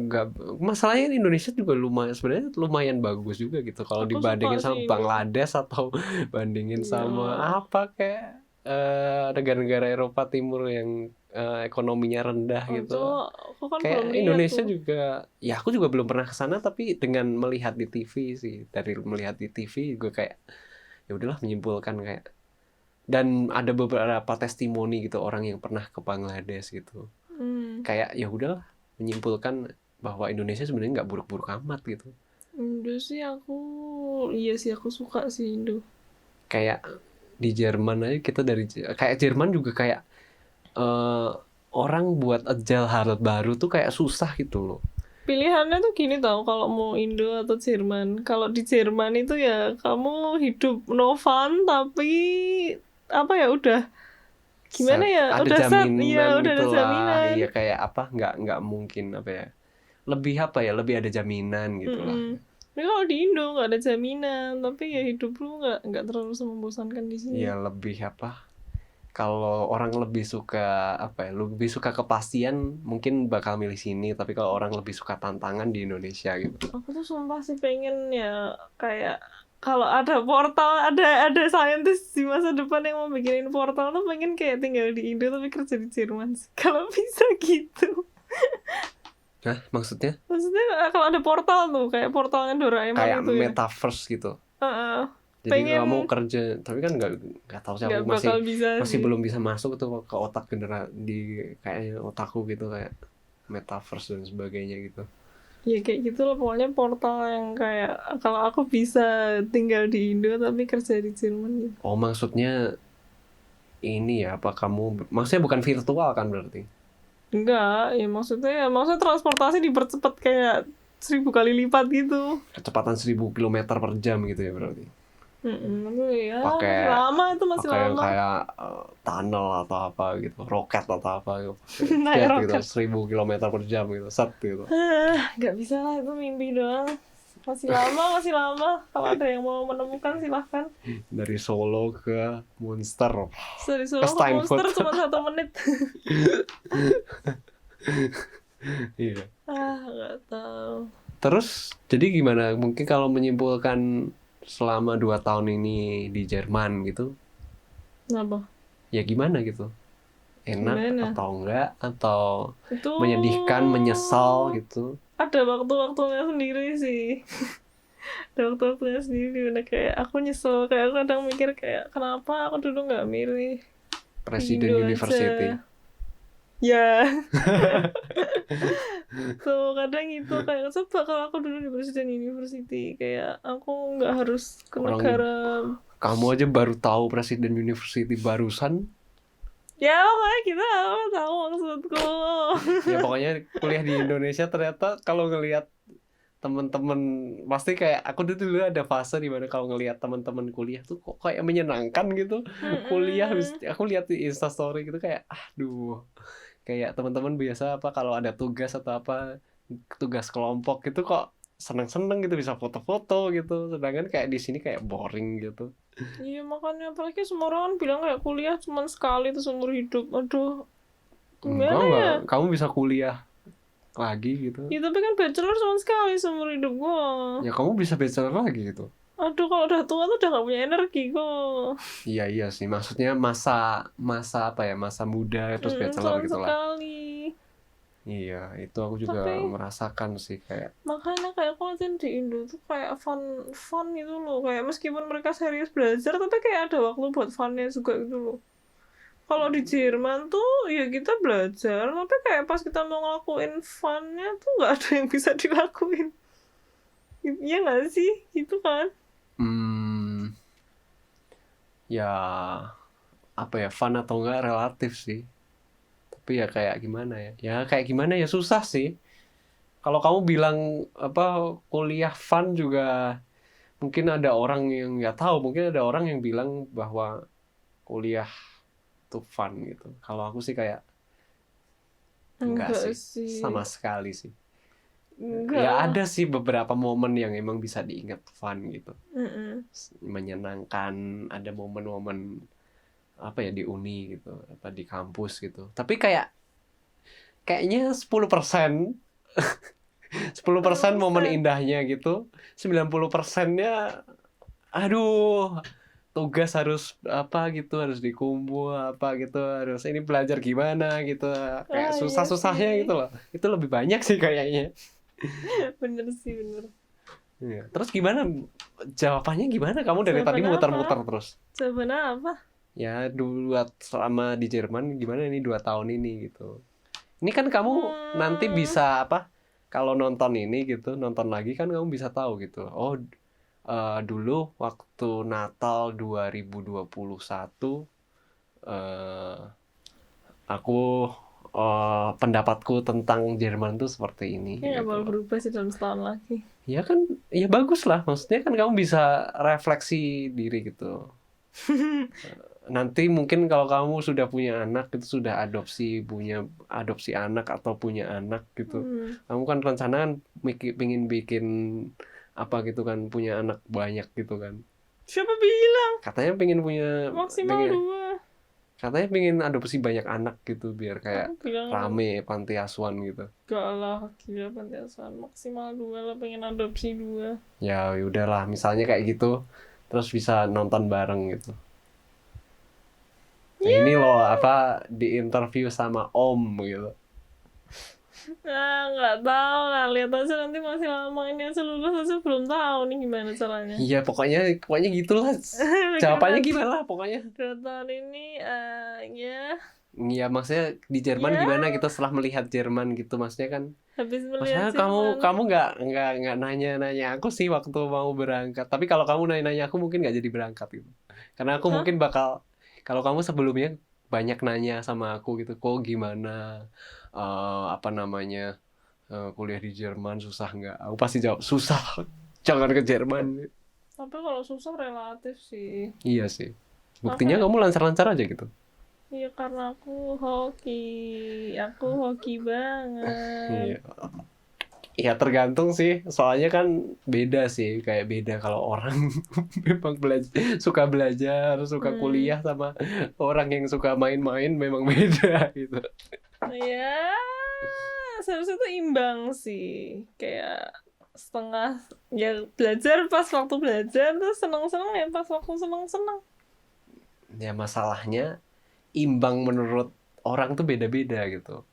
nggak, masalahnya Indonesia juga sebenarnya lumayan bagus juga gitu kalau dibandingin sama Bangladesh atau bandingin sama apa kayak negara-negara Eropa Timur yang ekonominya rendah gitu. Kayak Indonesia juga, ya aku juga belum pernah ke sana, tapi dengan melihat di TV sih, dari melihat di TV gue kayak ya udahlah menyimpulkan kayak, dan ada beberapa testimoni gitu orang yang pernah ke Bangladesh gitu. Kayak ya udahlah menyimpulkan bahwa Indonesia sebenarnya nggak buruk-buruk amat gitu.
Indo sih aku suka sih Indo.
Kayak di Jerman aja kita kayak Jerman juga kayak orang buat agile hal baru tuh kayak susah gitu loh.
Pilihannya tuh gini tau, kalau mau Indo atau Jerman. Kalau di Jerman itu ya kamu hidup no fun, tapi apa ya udah gimana ya,
ada
udah
jaminan
udah
gitu
ada jaminan.
Iya kayak apa, nggak mungkin apa ya, lebih ada jaminan gitu lah.
Tapi kalau di Indo nggak ada jaminan, tapi ya hidup lu nggak terlalu membosankan di sini.
Iya, lebih apa? Kalau orang lebih suka apa ya? Lebih suka kepastian, mungkin bakal milih sini. Tapi kalau orang lebih suka tantangan di Indonesia gitu.
Aku tuh sumpah sih pengen ya kayak kalau ada portal, ada saintis di masa depan yang mau bikinin portal tuh pengen kayak tinggal di Indo tapi kerja di Jerman sih. Kalau bisa gitu.
Hah, maksudnya?
Maksudnya kalau ada portal tuh kayak portalnya Doraemon
Kayak
itu ya.
metaverse gitu.
Jadi
pengen... kamu kerja, tapi kan nggak tahu sih, aku masih belum bisa masuk tuh ke otak di kayaknya otakku gitu, kayak metaverse dan sebagainya gitu.
Ya kayak gitu loh, pokoknya portal yang kayak kalau aku bisa tinggal di Indo tapi kerja di Jerman gitu.
Oh, maksudnya ini ya, apa kamu maksudnya bukan virtual kan berarti?
Enggak, ya maksudnya transportasi dipercepat kayak 1000 kali lipat gitu.
Kecepatan 1000 km per jam gitu ya berarti?
Ya,
Pakai
lama itu masih
lama.
Kayak
tunnel atau apa gitu, roket atau apa gitu.
Naik
roket gitu, 1000 km per jam gitu, set gitu.
Nggak bisa lah, itu mimpi doang. Masih lama. Kalau ada yang mau menemukan silahkan.
Dari Solo ke Munster.
Dari Solo ke Munster cuma 1 menit.
Iya.
Nggak tahu.
Terus jadi gimana? Mungkin kalau menyimpulkan selama 2 tahun ini di Jerman gitu.
Kenapa?
Ya gimana gitu? Enak
gimana?
Atau enggak? Atau itu... menyedihkan, menyesal gitu?
Ada waktu-waktunya sendiri sih. Ada waktu-waktunya sendiri, bener kayak aku nyesel, kayak aku kadang mikir kayak kenapa aku dulu nggak milih
Presiden University aja.
Ya. So kadang itu kayak coba kalau aku dulu di Presiden University, kayak aku nggak harus ke negara.
Kamu aja baru tahu Presiden University barusan.
Ya pokoknya kita tahu maksudku.
Ya pokoknya kuliah di Indonesia ternyata kalau ngelihat teman-teman, pasti kayak aku dulu ada fase di mana kalau ngelihat teman-teman kuliah tuh kok kayak menyenangkan gitu. Kuliah, aku lihat di Instastory gitu kayak aduh, kayak teman-teman biasa apa kalau ada tugas atau apa, tugas kelompok gitu kok seneng-seneng gitu, bisa foto-foto gitu, sedangkan kayak di sini kayak boring gitu.
Iya makanya, apalagi semua orang bilang kayak kuliah cuma sekali tuh seumur hidup. Aduh,
gimana ya? Kamu bisa kuliah lagi gitu.
Ya tapi kan bachelor cuma sekali seumur hidup gua.
Ya kamu bisa bachelor lagi gitu.
Aduh, kalau udah tua tuh udah gak punya energi kok.
Iya sih, maksudnya masa apa ya, masa muda terus bachelor gitu lah.
Sekali.
Iya, itu aku juga merasakan sih kayak.
Makanya kayak aku ngeliatin di Indo tuh kayak fun gitu loh, kayak meskipun mereka serius belajar tapi kayak ada waktu buat funnya juga gitu loh. Kalau di Jerman tuh ya kita belajar tapi kayak pas kita mau ngelakuin funnya tuh nggak ada yang bisa dilakuin. Iya nggak sih, gitu kan?
Ya apa ya, fun atau enggak relatif sih. Tapi ya kayak gimana ya? Ya kayak gimana ya, susah sih. Kalau kamu bilang apa kuliah fun juga, mungkin ada orang yang nggak tahu, mungkin ada orang yang bilang bahwa kuliah tuh fun gitu. Kalau aku sih kayak enggak sih, sama sekali sih. Enggak. Ya ada sih beberapa momen yang emang bisa diingat fun gitu. Menyenangkan, ada momen-momen apa ya di uni gitu, apa di kampus gitu. Tapi kayaknya 10% 10% momen indahnya gitu, 90%-nya aduh, tugas harus apa gitu, harus dikumpul apa gitu, harus ini belajar gimana gitu, kayak susah-susahnya gitu loh. Itu lebih banyak sih kayaknya.
Bener sih, bener.
Ya. Terus gimana jawabannya, gimana kamu dari tadi muter-muter terus?
Jawabannya apa?
Ya dulu selama di Jerman gimana ini 2 tahun ini gitu. Ini kan kamu nanti bisa apa, kalau nonton ini gitu, nonton lagi kan kamu bisa tahu gitu. Oh dulu waktu Natal 2021 aku pendapatku tentang Jerman tuh seperti ini.
Ya gitu. Bakal berubah sih dalam setahun lagi.
Ya kan, ya bagus lah. Maksudnya kan kamu bisa refleksi diri gitu. Nanti mungkin kalau kamu sudah punya anak, itu sudah punya adopsi anak atau punya anak gitu. Kamu kan rencana kan pengen bikin apa gitu kan, punya anak banyak gitu kan.
Siapa bilang?
Katanya pengen punya
Maksimal 2.
Katanya pengen adopsi banyak anak gitu biar kayak
Aku bilang
rame panti asuhan gitu.
gak lah, gila panti asuhan maksimal 2 lah, pengen adopsi 2.
Ya udahlah, misalnya kayak gitu, terus bisa nonton bareng gitu. Nah, ini loh apa di interview sama Om gitu.
Nah, nggak tahu lah, lihat aja nanti masih lama ini aja lulus aja belum tahu nih gimana caranya.
Iya pokoknya gitulah. Jawabannya gimana lah pokoknya.
2 tahun ini ya.
Iya maksudnya di Jerman gimana gitu setelah melihat Jerman gitu, maksudnya kan.
Habis melihat
Maksudnya kamu nggak nanya aku sih waktu mau berangkat. Tapi kalau kamu nanya aku mungkin nggak jadi berangkat gitu. Karena aku mungkin bakal, kalau kamu sebelumnya banyak nanya sama aku gitu, kok gimana kuliah di Jerman susah nggak? Aku pasti jawab susah, jangan ke Jerman.
Tapi kalau susah relatif sih.
Iya sih. Buktinya kamu lancar-lancar aja gitu.
Iya karena aku hoki banget.
Iya tergantung sih, soalnya kan beda sih, kayak beda kalau orang memang suka belajar, suka kuliah sama orang yang suka main-main memang beda gitu.
Ya, seharusnya tuh imbang sih, kayak setengah ya belajar pas waktu belajar, terus senang-senang ya pas waktu senang-senang.
Ya masalahnya imbang menurut orang tuh beda-beda gitu.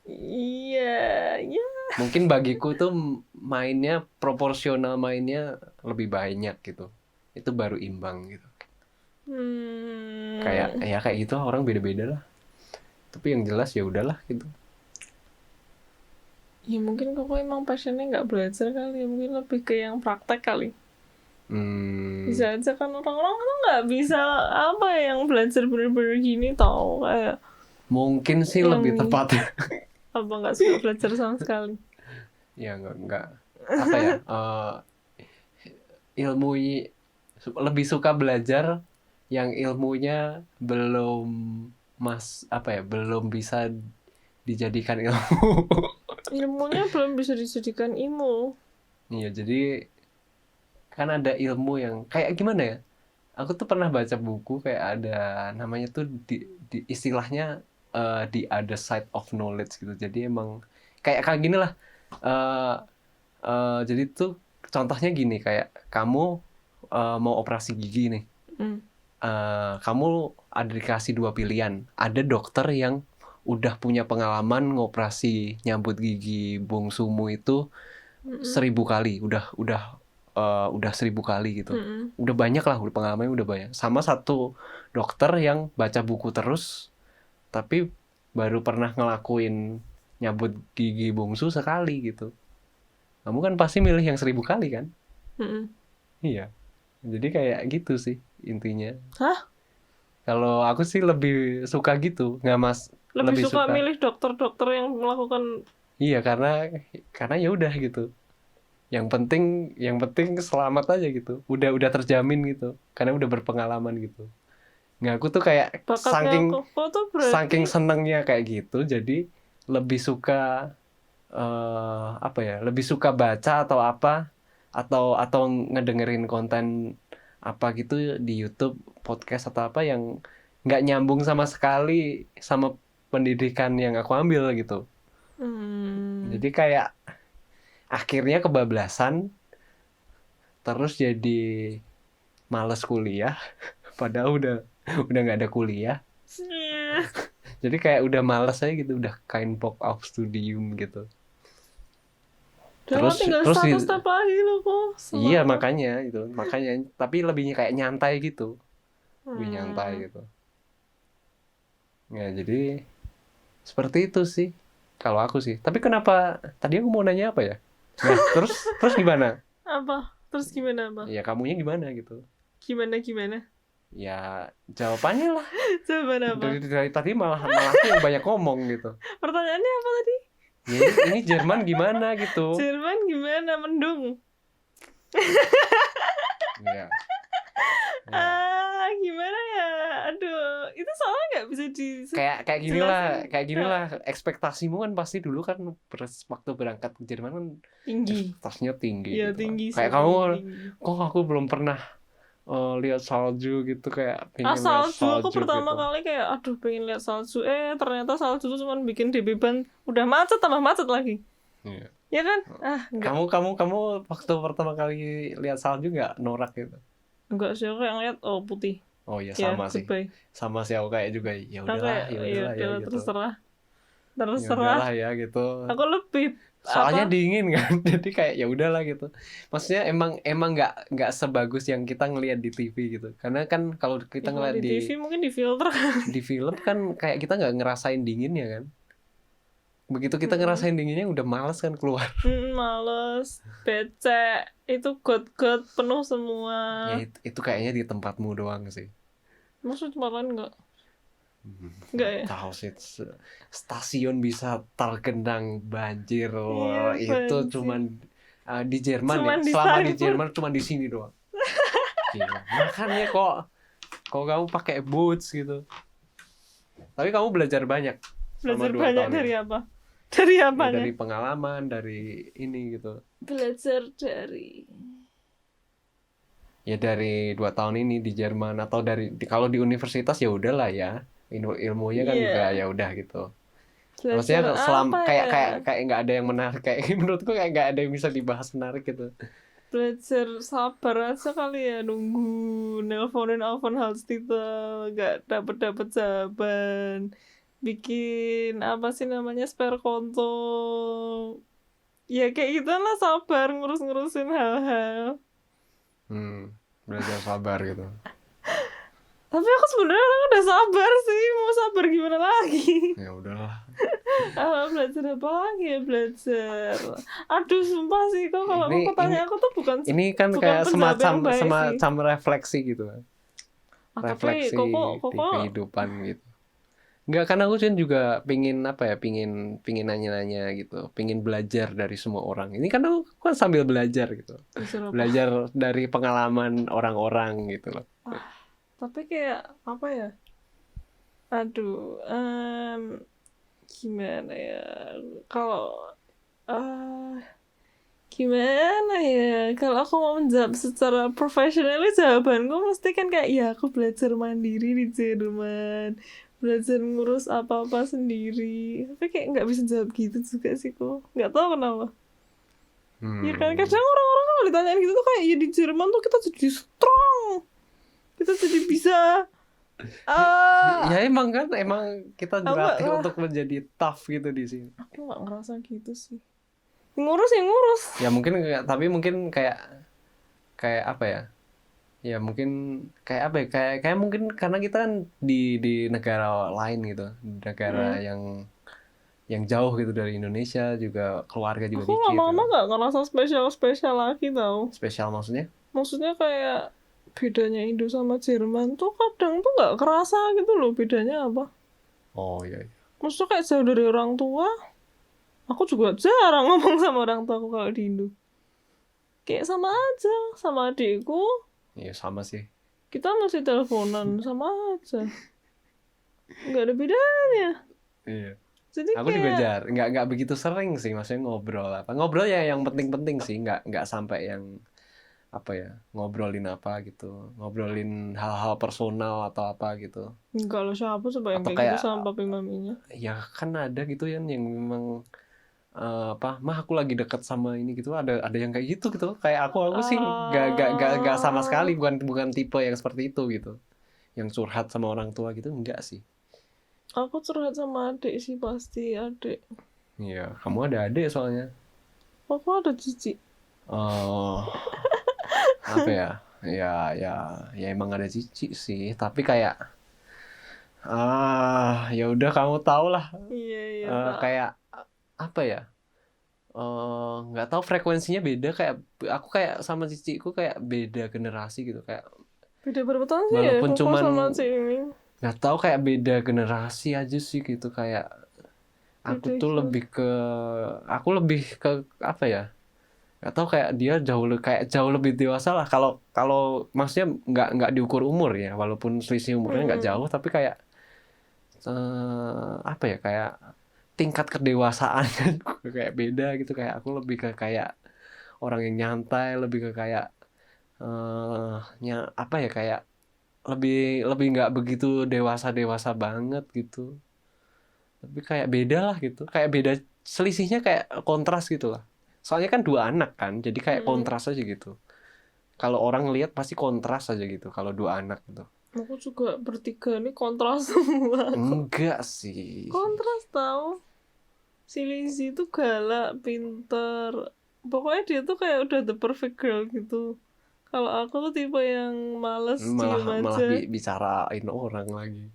Iya, ya.
Mungkin bagiku tuh mainnya proporsional, mainnya lebih banyak gitu. Itu baru imbang gitu. Kayak gitu orang beda-beda lah. Tapi yang jelas ya udahlah gitu.
Ya mungkin kok emang passionnya nggak belajar kali, mungkin lebih ke yang praktek kali. Bisa aja kan orang-orang tuh nggak bisa yang belajar bener-bener gini tau, kayak
mungkin sih lebih tepat.
Apa nggak suka belajar sama sekali?
Ya nggak apa ya, ilmu lebih suka belajar yang ilmunya belum belum bisa dijadikan ilmu.
Ilmunya belum bisa dijadikan ilmu.
Iya, jadi kan ada ilmu yang kayak gimana ya? Aku tuh pernah baca buku kayak ada namanya tuh di istilahnya the other side of knowledge gitu. Jadi emang kayak gini lah. Jadi tuh contohnya gini, kayak kamu mau operasi gigi nih. Kamu ada dikasih 2 pilihan. Ada dokter yang udah punya pengalaman ngoperasi nyambut gigi bungsumu itu 1000 kali, udah 1000 kali gitu. Udah banyak lah, pengalamannya udah banyak. Sama satu dokter yang baca buku terus tapi baru pernah ngelakuin nyambut gigi bungsu sekali gitu. Kamu kan pasti milih yang 1000 kali kan? Iya. Jadi kayak gitu sih intinya.
Hah?
Kalau aku sih lebih suka gitu, lebih
suka milih dokter-dokter yang melakukan.
Iya, karena ya udah gitu. Yang penting selamat aja gitu. Udah terjamin gitu. Karena udah berpengalaman gitu. Nggak, aku tuh kayak saking senengnya kayak gitu, jadi lebih suka lebih suka baca atau apa, atau ngedengerin konten apa gitu di YouTube, podcast atau apa yang nggak nyambung sama sekali sama pendidikan yang aku ambil gitu. Jadi kayak akhirnya kebablasan, terus jadi males kuliah, padahal udah nggak ada kuliah. Jadi kayak udah males aja gitu, udah kein Bock auf Studium gitu.
Terus status lagi loh kok.
Iya makanya tapi lebihnya kayak nyantai gitu, lebih nyantai gitu. Ya jadi seperti itu sih kalau aku sih. Tapi kenapa tadi aku mau nanya apa ya? Nah, terus gimana?
Apa? Terus gimana apa?
Ya kamunya gimana gitu?
Gimana?
Ya jawabannya lah.
Jawaban apa?
Dari tadi malah aku yang banyak ngomong gitu.
Pertanyaannya apa tadi?
Ya, ini Jerman gimana gitu?
Jerman gimana? Mendung.
Ya.
Gimana ya? Aduh, itu soalnya nggak bisa
kayak kayak gini lah ekspektasimu kan pasti dulu kan waktu berangkat ke Jerman kan
tinggi.
Ekspektasinya tinggi.
Iya,
gitu.
tinggi.
Kayak kamu kok aku belum pernah lihat salju gitu, kayak pengen lihat
salju aku pertama
gitu.
kali kayak aduh pengen lihat salju, ternyata salju tuh cuma bikin di beban udah macet tambah macet lagi.
Iya.
Ya kan?
Kamu waktu pertama kali lihat salju nggak norak gitu?
Enggak sih, aku kayak ngeliat putih.
Oh iya, sama sih.
Goodbye.
Sama sih aku kayak juga. Ya udahlah ya gitu.
Terserah.
Ya udahlah ya gitu.
Aku lebih
soalnya dingin kan. Jadi kayak ya udahlah gitu. Maksudnya emang nggak sebagus yang kita ngelihat di TV gitu. Karena kan kalau kita ngelihat
di TV mungkin di filter.
Di film kan kayak kita nggak ngerasain dinginnya kan. Begitu kita ngerasain dinginnya udah males kan keluar.
Males, becek, itu got penuh semua.
Ya itu kayaknya di tempatmu doang sih.
Maksud tempat lain enggak? Enggak ya?
Tahu sih, stasiun bisa tergenang banjir.
Iya,
itu cuman di Jerman
cuman
ya. Selama di Jerman cuman di sini doang. Gila. Makanya kok kamu pakai boots gitu. Tapi kamu belajar banyak.
Belajar banyak dari apa? Dari apa?
Ya, dari pengalaman, dari ini gitu.
Belajar dari
ya dari 2 tahun ini di Jerman, atau kalau di universitas ya udahlah ya, ilmunya kan juga ya udah gitu. Maksudnya kayak nggak ada yang menarik, kayak menurutku kayak nggak ada yang bisa dibahas menarik gitu.
Belajar sabar aja kali ya, nunggu nelponin Aufenthaltstitel nggak dapet jawaban, bikin apa sih namanya spare konto, ya kayak gitu lah, sabar ngurusin hal-hal.
Belajar sabar gitu.
Tapi aku sebenarnya orang udah sabar sih, mau sabar gimana lagi?
Ya udahlah.
Belajar apa lagi ya, belajar. Aduh sumpah sih, kok kalau aku tanya aku tuh bukan.
Ini kan kayak semacam refleksi gitu kan. Refleksi di kehidupan gitu. Enggak, karena aku juga pingin nanya-nanya gitu, pingin belajar dari semua orang. Ini kan aku kan sambil belajar gitu, belajar dari pengalaman orang-orang gitu loh.
Tapi kayak apa ya? Aduh, gimana ya? Kalau gimana ya? Kalau aku mau menjawab secara profesional, jawabanku mesti kan kayak ya aku belajar mandiri di Jerman, belajar ngurus apa-apa sendiri. Tapi kayak nggak bisa jawab gitu juga sih kok. Nggak tahu kenapa. Ya kan kadang orang-orang kalau ditanyain gitu tuh kayak ya di Jerman tuh kita jadi strong, kita jadi bisa.
Ya emang kita dilatih untuk menjadi tough gitu di sini.
Aku nggak ngerasa gitu sih. Ngurus.
Ya mungkin, tapi mungkin kayak apa ya? Ya mungkin kayak apa ya? Kayak mungkin karena kita kan di negara lain gitu, negara yang jauh gitu dari Indonesia, juga keluarga juga dikit.
Aku lama-lama nggak ngerasa spesial lagi tau.
Spesial maksudnya?
Maksudnya kayak bedanya Indo sama Jerman tuh kadang tuh nggak kerasa gitu loh bedanya apa.
Oh iya.
Maksudnya kayak jauh dari orang tua. Aku juga jarang ngomong sama orang tua aku kalau di Indo. Kayak sama aja, sama adikku.
Iya sama sih.
Kita masih teleponan, sama aja. Nggak ada bedanya.
Iya.
Jadi
aku juga nggak begitu sering sih, maksudnya ngobrol ya yang penting-penting sih, nggak sampai yang apa ya, ngobrolin apa gitu, ngobrolin hal-hal personal atau apa gitu.
Enggak loh, siapa coba yang kayak gitu sama papi maminya? Ya
kan ada gitu yang memang mah aku lagi deket sama ini gitu, ada yang kayak gitu kayak aku sih nggak sama sekali, bukan tipe yang seperti itu gitu, yang curhat sama orang tua gitu, enggak sih.
Aku curhat sama adik sih, pasti adik.
Iya, kamu ada adik soalnya.
Aku ada cici.
Apa ya emang ada cici sih, tapi kayak ya udah kamu tahu lah.
Iya.
Kayak apa ya, nggak tahu, frekuensinya beda, kayak aku kayak sama ciciku kayak beda generasi gitu, kayak
beda berapa tahun sih
walaupun
ya
cuman
sama si ini.
Nggak tahu, kayak beda generasi aja sih gitu, kayak aku tuh lebih ke apa ya, nggak tahu, kayak dia jauh lebih dewasa lah, kalau maksudnya nggak diukur umur ya, walaupun selisih umurnya nggak jauh, tapi kayak apa ya, kayak tingkat kedewasaan kan kayak beda gitu. Kayak aku lebih ke kayak orang yang nyantai, lebih ke kayak apa ya, kayak lebih nggak begitu dewasa banget gitu. Tapi kayak beda lah gitu, kayak beda, selisihnya kayak kontras gitu lah. Soalnya kan 2 anak kan, jadi kayak kontras aja gitu. Kalau orang lihat pasti kontras aja gitu kalau 2 anak gitu.
Aku juga bertiga nih kontras semua.
Enggak sih.
Kontras tau. Si Lizzy tuh galak, pinter. Pokoknya dia tuh kayak udah the perfect girl gitu. Kalau aku tuh tipe yang males diem aja.
Malah bicarain orang lagi.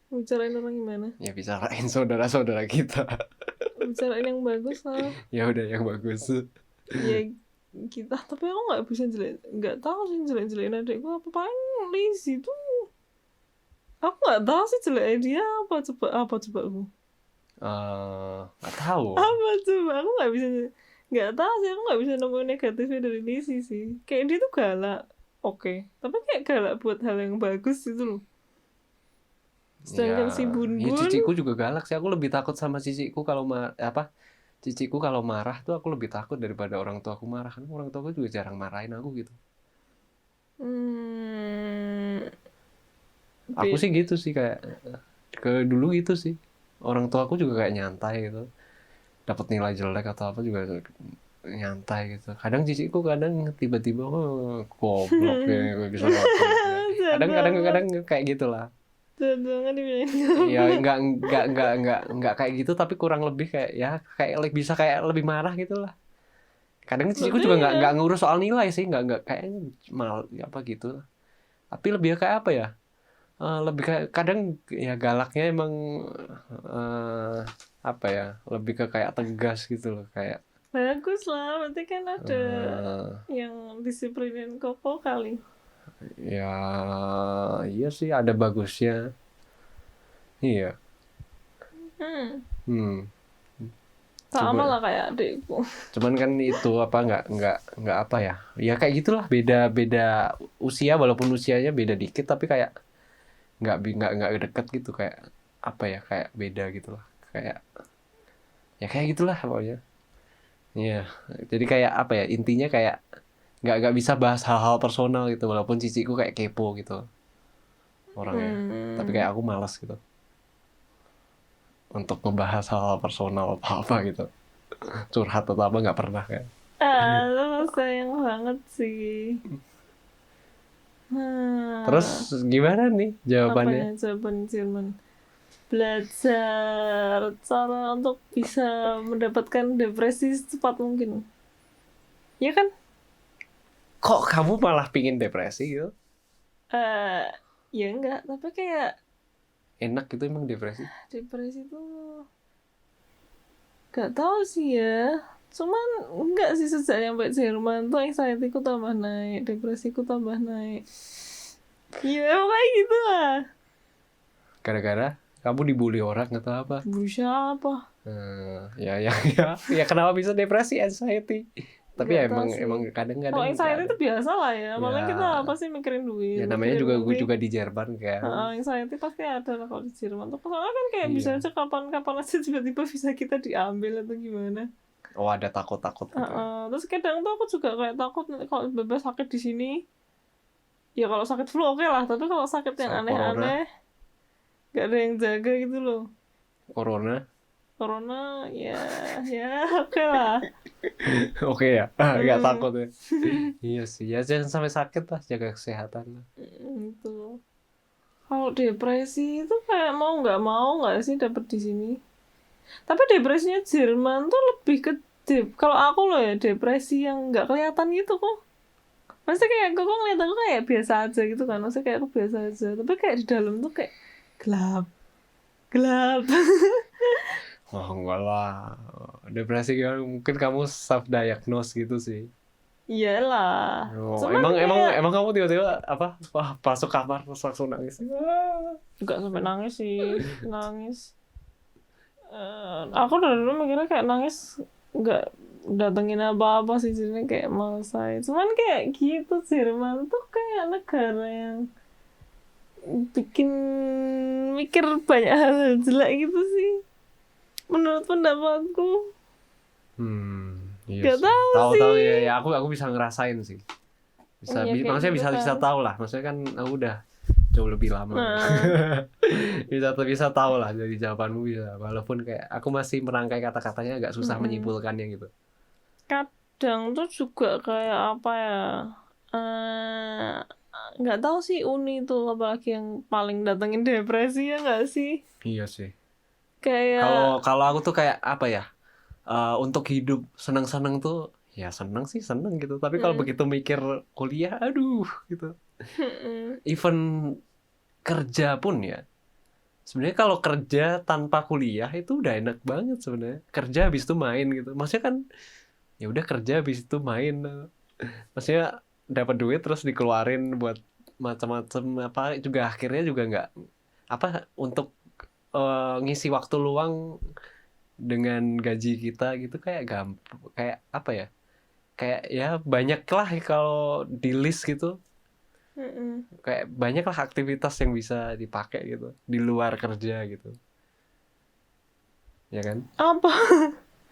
Bicarain orang gimana?
Ya bicarain saudara-saudara kita.
Bicarain yang bagus lah.
Ya udah yang bagus.
Ya kita, tapi aku nggak bisa nggak tahu sih jelek-jelekin adikku apa. Paling Lizzy tuh aku nggak tahu sih jeleknya dia apa coba aku
nggak tahu
apa coba, aku nggak tahu sih, aku nggak bisa nemuin negatifnya dari Lizzy sih. Kayak dia tuh galak, oke, tapi kayak galak buat hal yang bagus gitu loh. Sedangkan si Bun
ya ciciku juga galak sih. Aku lebih takut sama ciciku kalau ciciku kalau marah tuh aku lebih takut daripada orang tua aku marah. Kan orang tua aku juga jarang marahin aku gitu. Aku sih gitu sih, kayak ke dulu gitu sih. Orang tua aku juga kayak nyantai gitu. Dapat nilai jelek atau apa juga nyantai gitu. Kadang ciciku tiba-tiba goblok ya bisa kadang kayak gitulah.
Jangan
Ya enggak kayak gitu, tapi kurang lebih kayak ya kayak bisa kayak lebih marah gitu lah. Kadang ciciku juga enggak ngurus soal nilai sih, enggak kayak mal apa gitu. Tapi lebih kayak apa ya? Lebih kayak kadang ya galaknya emang apa ya? Lebih ke kayak tegas gitu loh, kayak
bagus lah, berarti kan ada yang disiplinin Koko kali.
Ya iya sih, ada bagusnya. Iya.
Sama lah kayak adikku.
Cuman kan itu apa nggak apa ya? Ya kayak gitulah, beda usia, walaupun usianya beda dikit tapi kayak nggak deket gitu, kayak apa ya, kayak beda gitulah, kayak ya kayak gitulah pokoknya. Iya, jadi kayak apa ya, intinya kayak nggak bisa bahas hal-hal personal gitu, walaupun ciciku kayak kepo gitu orangnya. Tapi kayak aku malas gitu untuk ngebahas hal-hal personal apa gitu, curhat atau apa nggak pernah kan.
Lu sayang banget sih.
Terus gimana nih jawabannya?
Jawaban Jerman. Belajar cara untuk bisa mendapatkan depresi secepat mungkin. Ya kan?
Kok kamu malah pingin depresi gitu?
Ya enggak, tapi kayak
enak gitu emang depresi.
Depresi tuh gak tahu sih ya. Cuman enggak sih, sejak nyampe Jerman tuh anxiety ku tambah naik, depresiku tambah naik. Ya kayak gitu lah.
Gara-gara kamu dibully orang atau apa?
Bully siapa?
Ya kenapa bisa depresi, anxiety? Tapi ya emang kadang-kadang.
Kalau anxiety itu biasa lah ya. Malah kita apa sih mikirin duit.
Ya namanya juga di Jerman kan.
Anxiety pasti ada lah kalau di Jerman tuh. Soalnya kan kayak bisa aja kapan-kapan aja tiba-tiba bisa kita diambil atau gimana.
Oh, ada takut-takut gitu.
Terus kadang tuh aku juga kayak takut kalau bebas sakit di sini. Ya kalau sakit flu oke lah, tapi kalau sakit yang aneh-aneh gak ada yang jaga gitu loh. Corona ya oke lah.
Oke ya, nggak takut ya. Iya sih, ya jangan sampai sakit lah, jaga kesehatan lah.
Itu. Kalau depresi itu kayak mau nggak sih dapet di sini. Tapi depresinya Jerman tuh lebih ke kalau aku loh ya, depresi yang nggak kelihatan gitu kok. Maksudnya kayak kok ngeliat aku kayak biasa aja gitu kan, maksudnya kayak aku biasa aja, tapi kayak di dalam tuh kayak gelap.
Oh enggak lah, depresi mungkin kamu self diagnose gitu sih.
Iyalah.
Emang kamu tiba-tiba apa? Wah, masuk kamar terus langsung nangis.
Enggak sampai nangis sih, nangis. Aku dari dulu mikirnya kayak nangis nggak datengin apa-apa sih, jadi kayak malas aja. Cuman kayak gitu, Jerman tuh kayak negara yang bikin mikir banyak hal jelek gitu sih menurut pendapatku.
Iya
Gak
sih.
tahu
Tahu
sih.
ya aku bisa ngerasain sih. Maksudnya
gitu
bisa
kan.
tahu lah. Maksudnya kan aku udah jauh lebih lama. bisa tahu lah dari jawabanmu bisa. Walaupun kayak aku masih merangkai kata-katanya agak susah menyimpulkannya gitu.
Kadang tuh juga kayak apa ya? Nggak tahu sih Uni tuh apalagi yang paling datengin depresi ya nggak sih?
Iya sih.
Kayak
Kalau aku tuh kayak apa ya? Untuk hidup senang-senang tuh ya senang sih senang gitu. Tapi kalau begitu mikir kuliah, aduh gitu. Even kerja pun ya. Sebenarnya kalau kerja tanpa kuliah itu udah enak banget sebenarnya. Kerja habis itu main gitu. Maksudnya kan ya udah kerja habis itu main. Maksudnya dapat duit terus dikeluarin buat macam-macam apa juga akhirnya juga nggak apa untuk ngisi waktu luang dengan gaji kita gitu kayak gampang kayak apa ya kayak ya banyak lah kalau di list gitu kayak banyak lah aktivitas yang bisa dipakai gitu di luar kerja gitu ya kan
apa?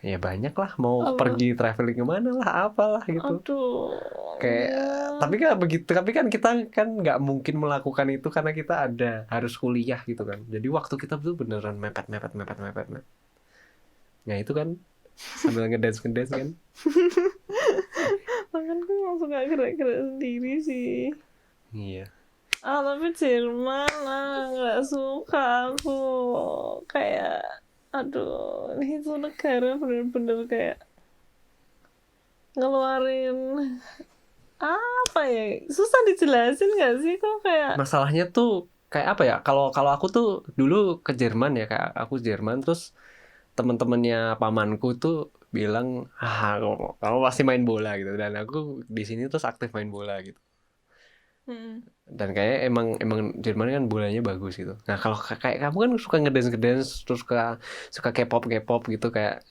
ya banyak lah mau
Apa?
pergi traveling kemana lah apalah gitu
Aduh,
kayak
ya.
tapi kan kita kan nggak mungkin melakukan itu karena kita ada harus kuliah gitu kan jadi waktu kita tuh beneran mepet nah itu kan sambil ngedance kan
Tanganku langsung gak gerak-gerak sendiri sih.
iya
Tapi Jerman nggak suka aku. Kayak aduh, ini tuh negara bener-bener kayak ngeluarin apa ya, susah dijelasin nggak sih kok kayak
masalahnya tuh kayak apa ya kalau kalau aku tuh dulu ke Jerman ya kayak aku Jerman terus teman-temannya pamanku tuh bilang kamu pasti main bola gitu dan aku di sini terus aktif main bola gitu dan kayak emang Jerman kan bolanya bagus gitu nah kalau kayak kamu kan suka ngedance terus suka K-pop gitu kayak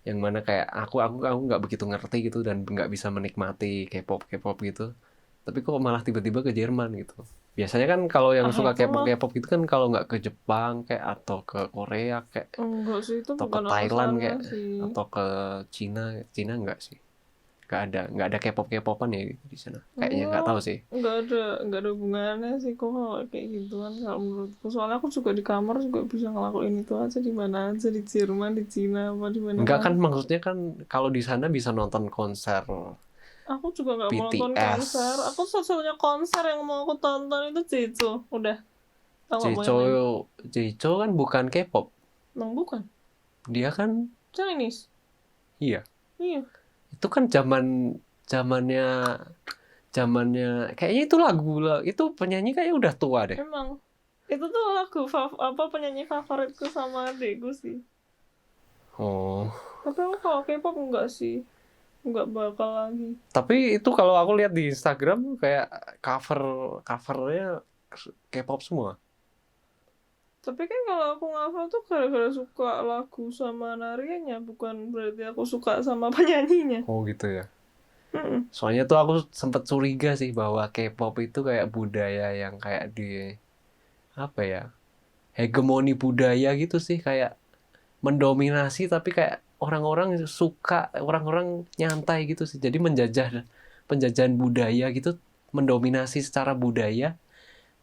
yang mana kayak aku nggak begitu ngerti gitu dan nggak bisa menikmati K-pop gitu tapi kok malah tiba-tiba ke Jerman gitu biasanya kan kalau yang suka K-pop gitu kan kalau nggak ke Jepang kayak atau ke Korea kayak
enggak sih itu
atau ke
bukan
Thailand
alasannya
kayak
sih.
atau ke Cina nggak sih nggak ada K-popan ya di sana kayaknya nggak tahu sih
nggak ada hubungannya sih kok kalau kayak gituan kalau menurutku soalnya aku juga di kamar juga bisa ngelakuin itu aja di mana aja di Jerman di Cina apa di mana.
Enggak kan maksudnya kan kalau di sana bisa nonton konser
aku juga nggak mau nonton
BTS.
konser. Aku satu-satunya konser yang mau aku tonton itu Jeju. Udah.
Jeju kan bukan K-pop.
Emang bukan?
Dia kan
Chinese.
Iya.
Iya.
Itu kan zamannya kayaknya itu lagu itu penyanyi kayaknya udah tua deh.
Emang itu tuh lagu penyanyi favoritku sama adekku sih.
Oh.
Tapi aku kalau K-pop enggak sih. Enggak bakal lagi.
Tapi itu kalau aku lihat di Instagram kayak covernya K-pop semua.
Tapi kan kalau aku ngafal tuh gara-gara suka lagu sama nariannya, bukan berarti aku suka sama penyanyinya.
Oh gitu ya. Soalnya tuh aku sempet curiga sih bahwa K-pop itu kayak budaya yang kayak di apa ya hegemoni budaya gitu sih kayak mendominasi tapi kayak orang-orang suka orang-orang nyantai gitu sih jadi penjajahan budaya gitu mendominasi secara budaya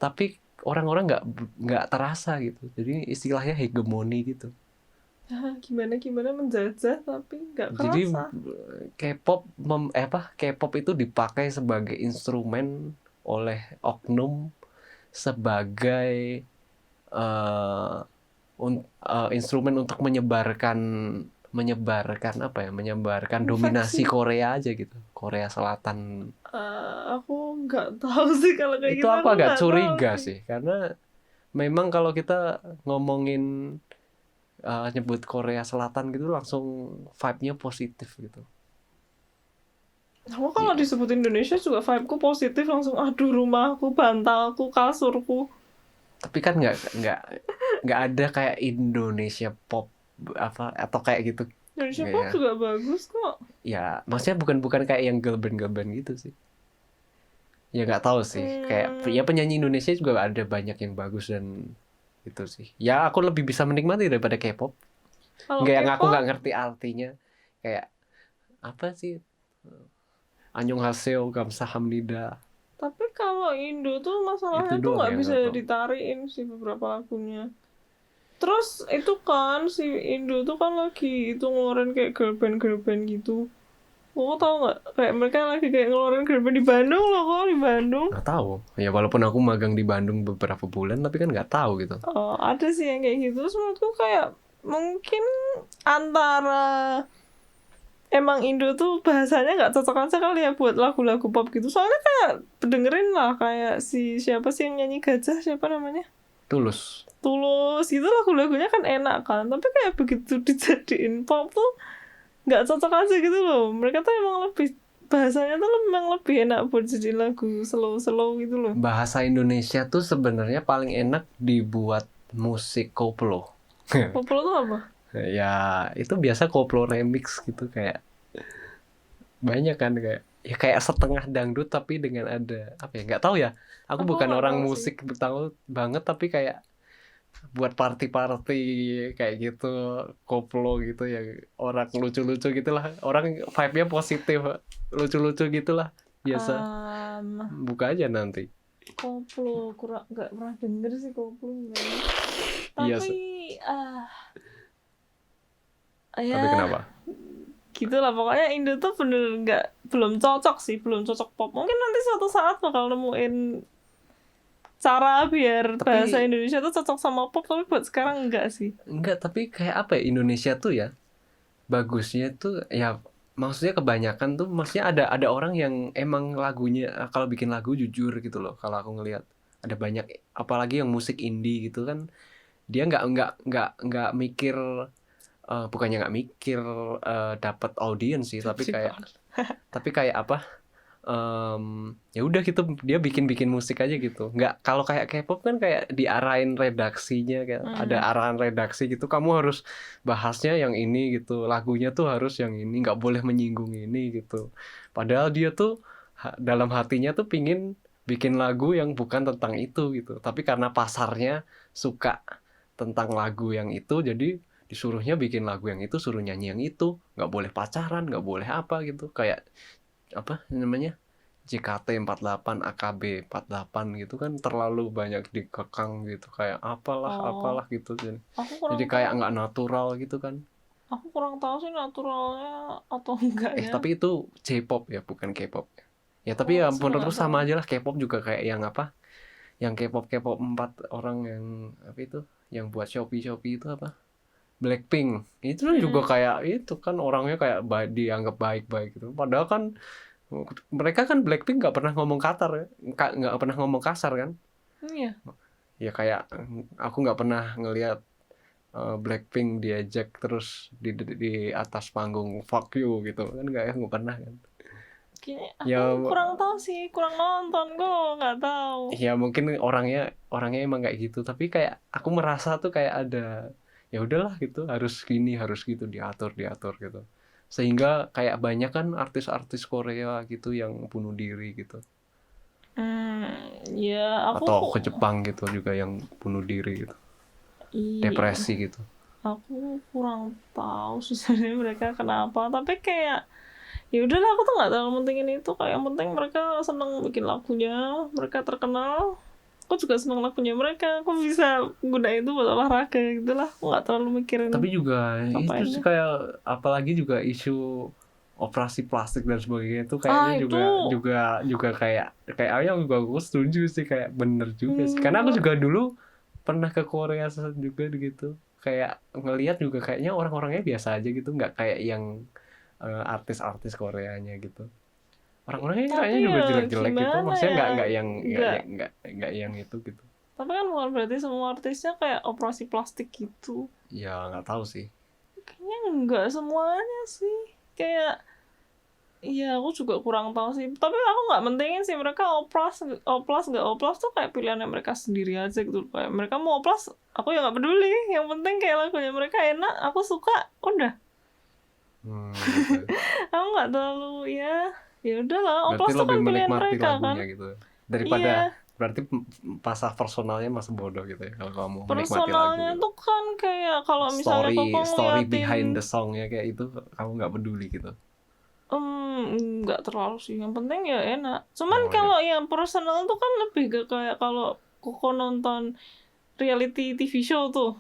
tapi orang-orang nggak terasa gitu jadi istilahnya hegemoni gitu
gimana menjajah tapi nggak kerasa.
Jadi K-pop itu dipakai sebagai instrumen oleh oknum sebagai instrumen untuk menyebarkan dominasi Korea aja gitu Korea Selatan.
Aku nggak tahu sih kalau kayak
itu
gitu.
aku agak curiga sih karena memang kalau kita ngomongin nyebut Korea Selatan gitu langsung vibe-nya positif gitu.
Aku kalau disebut Indonesia juga vibe-ku positif langsung aduh rumahku, bantalku, kasurku.
Tapi kan nggak ada kayak Indonesia pop apa atau kayak gitu.
Indonesia pop ya? Juga bagus kok.
Ya, maksudnya bukan kayak yang girl band gitu sih. Ya nggak tahu sih, kayak ya penyanyi Indonesia juga ada banyak yang bagus dan itu sih. Ya aku lebih bisa menikmati daripada K-pop. Nggak, yang aku nggak ngerti artinya. Kayak apa sih? Annyeonghaseyo, Kamsahamnida.
Tapi kalau Indo tuh masalahnya tuh nggak bisa ditariin sih beberapa lagunya. Terus itu kan si Indo tuh kan lagi itu ngeluarin kayak girl band gitu. Lo tau nggak? Kayak mereka lagi kayak ngeluarin girl band di Bandung loh, kok di Bandung.
Nggak tahu. Ya walaupun aku magang di Bandung beberapa bulan, tapi kan nggak tahu gitu.
Oh, ada sih yang kayak gitu. Terus menurutku kayak mungkin antara emang Indo tuh bahasanya nggak cocok aja kali ya buat lagu-lagu pop gitu. Soalnya kayak dengerin lah kayak siapa sih yang nyanyi Gajah, siapa namanya?
Tulus
gitu, lagu-lagunya kan enak kan, tapi kayak begitu dijadiin pop tuh nggak cocok aja gitu loh. Mereka tuh emang lebih bahasanya tuh memang lebih enak buat jadi lagu slow gitu loh.
Bahasa Indonesia tuh sebenarnya paling enak dibuat musik koplo.
Koplo tuh apa?
Ya itu biasa koplo remix gitu, kayak banyak kan, kayak setengah dangdut tapi dengan ada apa ya, nggak tahu ya. Aku bukan orang musik tahu banget, tapi kayak buat party kayak gitu, koplo gitu ya, orang lucu-lucu gitulah, orang vibe-nya positif, lucu-lucu gitulah biasa. Buka aja nanti.
Koplo nggak pernah denger sih koplo. Tapi
tapi kenapa?
Gitulah pokoknya Indo tuh bener belum cocok pop. Mungkin nanti suatu saat bakal nemuin cara biar bahasa Indonesia tuh cocok sama pop, tapi buat sekarang enggak sih.
Enggak, tapi kayak apa ya, Indonesia tuh ya bagusnya tuh ya, maksudnya kebanyakan tuh maksudnya ada orang yang emang lagunya kalau bikin lagu jujur gitu loh. Kalau aku ngelihat ada banyak, apalagi yang musik indie gitu kan, dia nggak mikir, bukannya nggak mikir dapat audiens sih, tapi kayak apa, ya udah gitu, dia bikin musik aja gitu. Nggak, kalau kayak K-pop kan kayak diarahin redaksinya, kayak ada arahan redaksi gitu, kamu harus bahasnya yang ini gitu, lagunya tuh harus yang ini, nggak boleh menyinggung ini gitu. Padahal dia tuh dalam hatinya tuh pingin bikin lagu yang bukan tentang itu gitu, tapi karena pasarnya suka tentang lagu yang itu, jadi disuruhnya bikin lagu yang itu, suruh nyanyi yang itu, nggak boleh pacaran, nggak boleh apa gitu, kayak apa namanya, JKT48, AKB 48 gitu kan, terlalu banyak dikekang gitu, kayak apalah gitu, jadi kayak nggak natural gitu kan.
Aku kurang tahu sih naturalnya atau enggak ya.
Tapi itu J-pop ya, bukan K-pop ya. Tapi ya menurutku sama aja lah, K-pop juga kayak yang apa, yang K-pop 4 orang yang apa itu, yang buat Shopee itu apa, Blackpink itu juga kayak itu kan, orangnya kayak dianggap baik-baik gitu, padahal kan mereka kan Blackpink nggak pernah ngomong kasar ya, nggak pernah ngomong kasar kan.
Iya.
Ya kayak aku nggak pernah ngelihat Blackpink diajak terus di atas panggung fuck you gitu kan, nggak pernah kan.
Aku kurang tahu sih, kurang nonton, gue nggak tahu.
Ya mungkin orangnya emang kayak gitu, tapi kayak aku merasa tuh kayak ada, ya udahlah gitu, harus gini harus gitu, diatur gitu, sehingga kayak banyak kan artis-artis Korea gitu yang bunuh diri gitu.
Ya aku
atau ke Jepang gitu juga yang bunuh diri gitu, depresi gitu.
Aku kurang tahu sebenarnya mereka kenapa, tapi kayak ya udahlah, aku tuh nggak terlalu pentingin itu, kayak yang penting mereka seneng bikin lagunya, mereka terkenal. Aku juga seneng lagunya mereka, aku bisa gunain itu buat olahraga gitu lah, aku nggak terlalu mikirin.
Tapi juga itu sih kayak apalagi juga isu operasi plastik dan sebagainya itu kayaknya juga kayak yang aku setuju sih, kayak bener juga sih, karena aku juga dulu pernah ke Korea juga gitu, kayak ngelihat juga kayaknya orang-orangnya biasa aja gitu, nggak kayak yang artis-artis Koreanya gitu. Orang-orangnya kayaknya juga jelek-jelek gitu, maksudnya nggak yang itu gitu.
Tapi kan bukan berarti semua artisnya kayak operasi plastik gitu.
Ya nggak tahu sih.
Kayaknya nggak semuanya sih. Kayak, iya aku juga kurang tahu sih. Tapi aku nggak mentingin sih mereka oplas nggak oplas tuh kayak pilihannya mereka sendiri aja gitu. Kayak mereka mau oplas, aku ya nggak peduli. Yang penting kayak lagunya mereka enak, aku suka, udah. Aku nggak terlalu ya Ya udahlah,
Berarti
oplos tuh
lebih
kan pilihan
menikmati
mereka kan.
lagunya gitu daripada
Iya,
berarti pasar personalnya masih bodoh gitu ya kalau kamu menikmati lagu
personalnya
gitu.
tuh kan kayak kalau misalnya koko
Story behind
ngeliatin
the songnya kayak itu kamu nggak peduli gitu.
nggak terlalu sih, yang penting ya enak. Cuman
Oh ya.
kalau yang personal tuh kan lebih ke kayak kalau koko nonton reality TV show tuh.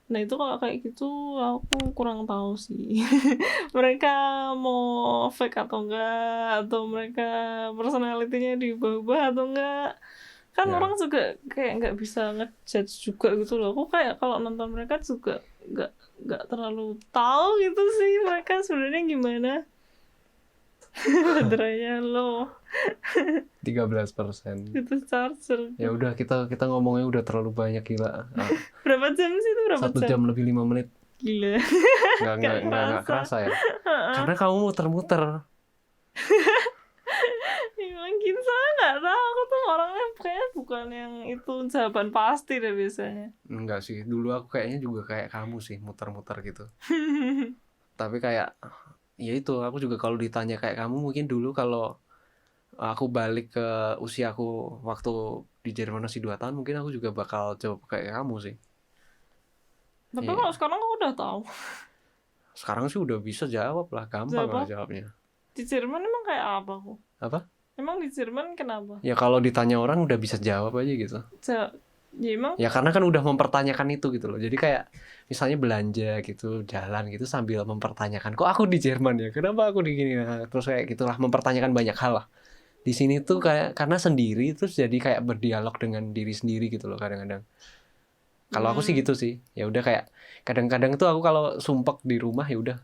Nah itu kalau kayak gitu aku kurang tahu sih. Mereka mau fake atau enggak, atau mereka personalitinya diubah-ubah atau enggak. Kan
Ya.
orang juga kayak nggak bisa ngejudge juga gitu loh. Aku kayak kalau nonton mereka juga nggak nggak terlalu tahu gitu sih mereka sebenarnya gimana. Baterainya low,
13%.
itu charger.
Ya udah kita ngomongnya udah terlalu banyak gila.
Berapa jam sih itu, berapa
1 jam lebih 5 menit.
Gila.
Nggak kerasa ya. Karena kamu muter-muter.
Mungkin saya nggak tahu, aku tuh orangnya kayaknya bukan yang itu jawaban pasti deh biasanya.
Enggak sih, dulu aku kayaknya juga kayak kamu sih, muter-muter gitu. Tapi kayak ya itu, aku juga kalau ditanya kayak kamu mungkin dulu kalau aku balik ke usiaku waktu di Jerman masih 2 tahun, mungkin aku juga bakal jawab kayak kamu sih.
Tapi
Iya.
kalau sekarang aku udah tahu.
Sekarang sih udah bisa jawab lah, gampang lah jawabnya.
Di Jerman emang kayak apa kok?
Apa?
Emang di Jerman kenapa?
Ya kalau ditanya orang udah bisa jawab aja gitu.
Ya emang.
Ya karena kan udah mempertanyakan itu gitu loh. Jadi kayak misalnya belanja gitu, jalan gitu sambil mempertanyakan, kok aku di Jerman ya? Kenapa aku di gini? Nah, terus kayak gitulah, mempertanyakan banyak hal lah. Di sini tuh kayak karena sendiri terus jadi kayak berdialog dengan diri sendiri gitu loh kadang-kadang. Kalau aku sih gitu sih. Ya udah kayak kadang-kadang tuh aku kalau sumpek di rumah ya udah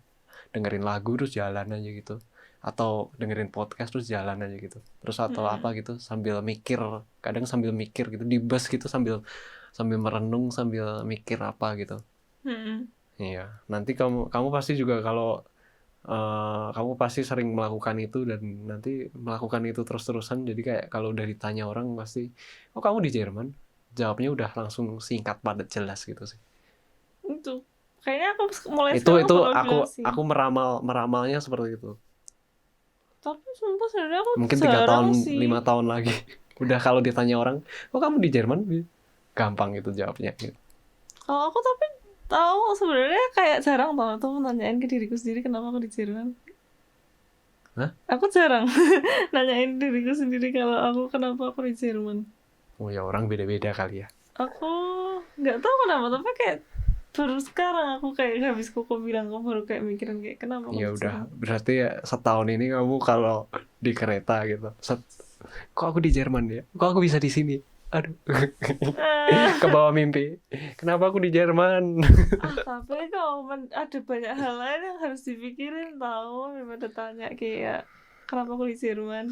dengerin lagu terus jalan aja gitu. Atau dengerin podcast terus jalan aja gitu. Terus atau apa gitu sambil mikir, kadang sambil mikir gitu di bus gitu sambil merenung sambil mikir apa gitu. Iya, nanti kamu pasti juga kalau kamu pasti sering melakukan itu dan nanti melakukan itu terus-terusan, jadi kayak kalau udah ditanya orang pasti, oh kamu di Jerman? Jawabnya udah langsung singkat padat jelas gitu sih.
Itu kayaknya aku mulai
Itu
sekarang
aku meramalnya seperti itu.
Tapi sumpah sebenarnya aku
Mungkin 3 tahun 5 tahun lagi udah kalau ditanya orang, oh kamu di Jerman? Gampang itu jawabnya gitu.
Kalau aku tapi tahu sebenarnya kayak jarang tau tuh nanyain ke diriku sendiri kenapa aku di Jerman.
Hah?
Aku jarang nanyain diriku sendiri kalau aku kenapa aku di Jerman.
Oh ya orang beda-beda kali ya.
Aku nggak tahu kenapa, tapi kayak baru sekarang aku kayak habis Koko bilang, aku baru kayak mikirin kayak kenapa.
Ya udah, berarti ya setahun ini kamu kalau di kereta gitu, kok aku di Jerman ya? Kok aku bisa di sini? Aduh, ke bawah mimpi. Kenapa aku di Jerman?
Tapi kalau ada banyak hal lain yang harus dipikirin tahu daripada tanya kayak kenapa aku di Jerman.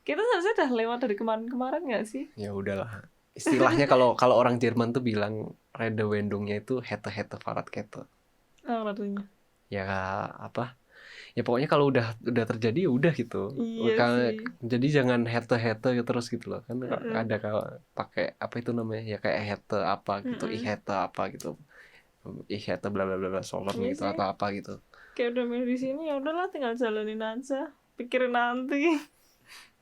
Kita seharusnya udah lewat dari kemarin-kemarin nggak sih?
Ya udahlah. Istilahnya kalau orang Jerman tuh bilang Redewendungnya itu hete Fahrradkette.
Oh, artinya.
Ya apa? Ya pokoknya kalau udah terjadi ya udah gitu.
Iya sih.
Jadi jangan hete terus gitu loh. Kan ada kalau pakai apa itu namanya? Ya kayak hete apa gitu, ihete apa gitu. Ihete bla bla bla solon
Iya
gitu
sih.
atau apa gitu.
Kayak udah milih di sini ya udahlah, tinggal jalanin aja. Pikirin nanti.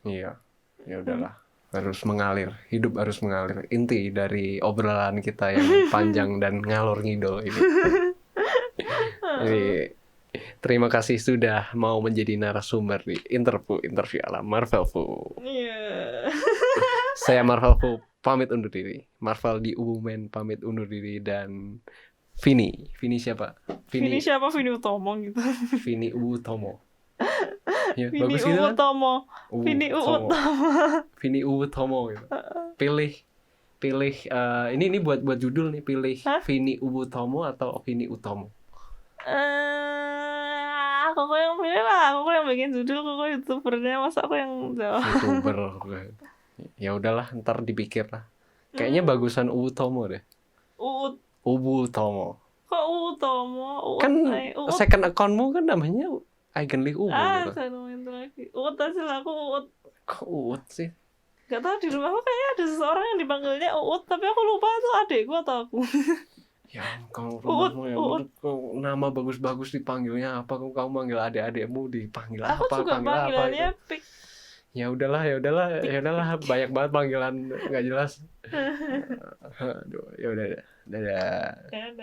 Iya. Ya udahlah. Harus mengalir, hidup harus mengalir. Inti dari obrolan kita yang panjang dan ngalor ngidol ini. Jadi terima kasih sudah mau menjadi narasumber di interview ala Marvelfu.
Iya.
Saya Marvelfu pamit undur diri. Marvel di Woman pamit undur diri dan Vini siapa?
Vini siapa? Vini Utomo gitu.
Vini Utomo. Ya,
Vini
bagus gitu kan?
Utomo. Vini Utomo.
Vini Utomo gitu. Pilih ini buat judul nih, pilih Vini Utomo atau Vini Utomo.
Aku yang pilih lah, aku yang bikin judul, aku YouTubernya, masa aku yang jawab.
YouTuber. Ya udahlah, ntar dipikir lah. Kayaknya bagusan Utomo deh. Utomo.
Kok Utomo?
Kan second accountmu kan namanya Eigenly Uwu gitu.
Saya ngomongin itu lagi. Uut aja lah, aku Uut.
Kok Uut sih?
Gak tau, di rumahku kayaknya ada seseorang yang dipanggilnya Uut, tapi aku lupa itu adekku atau aku.
Ya kalau rumahmu ya nama bagus-bagus dipanggilnya apa, kamu manggil adik-adikmu dipanggil
aku
apa,
juga
panggil apa
panggilannya
itu.
Pik.
Ya udahlah banyak banget panggilan nggak jelas. Aduh, ya udah dadah.
Ya,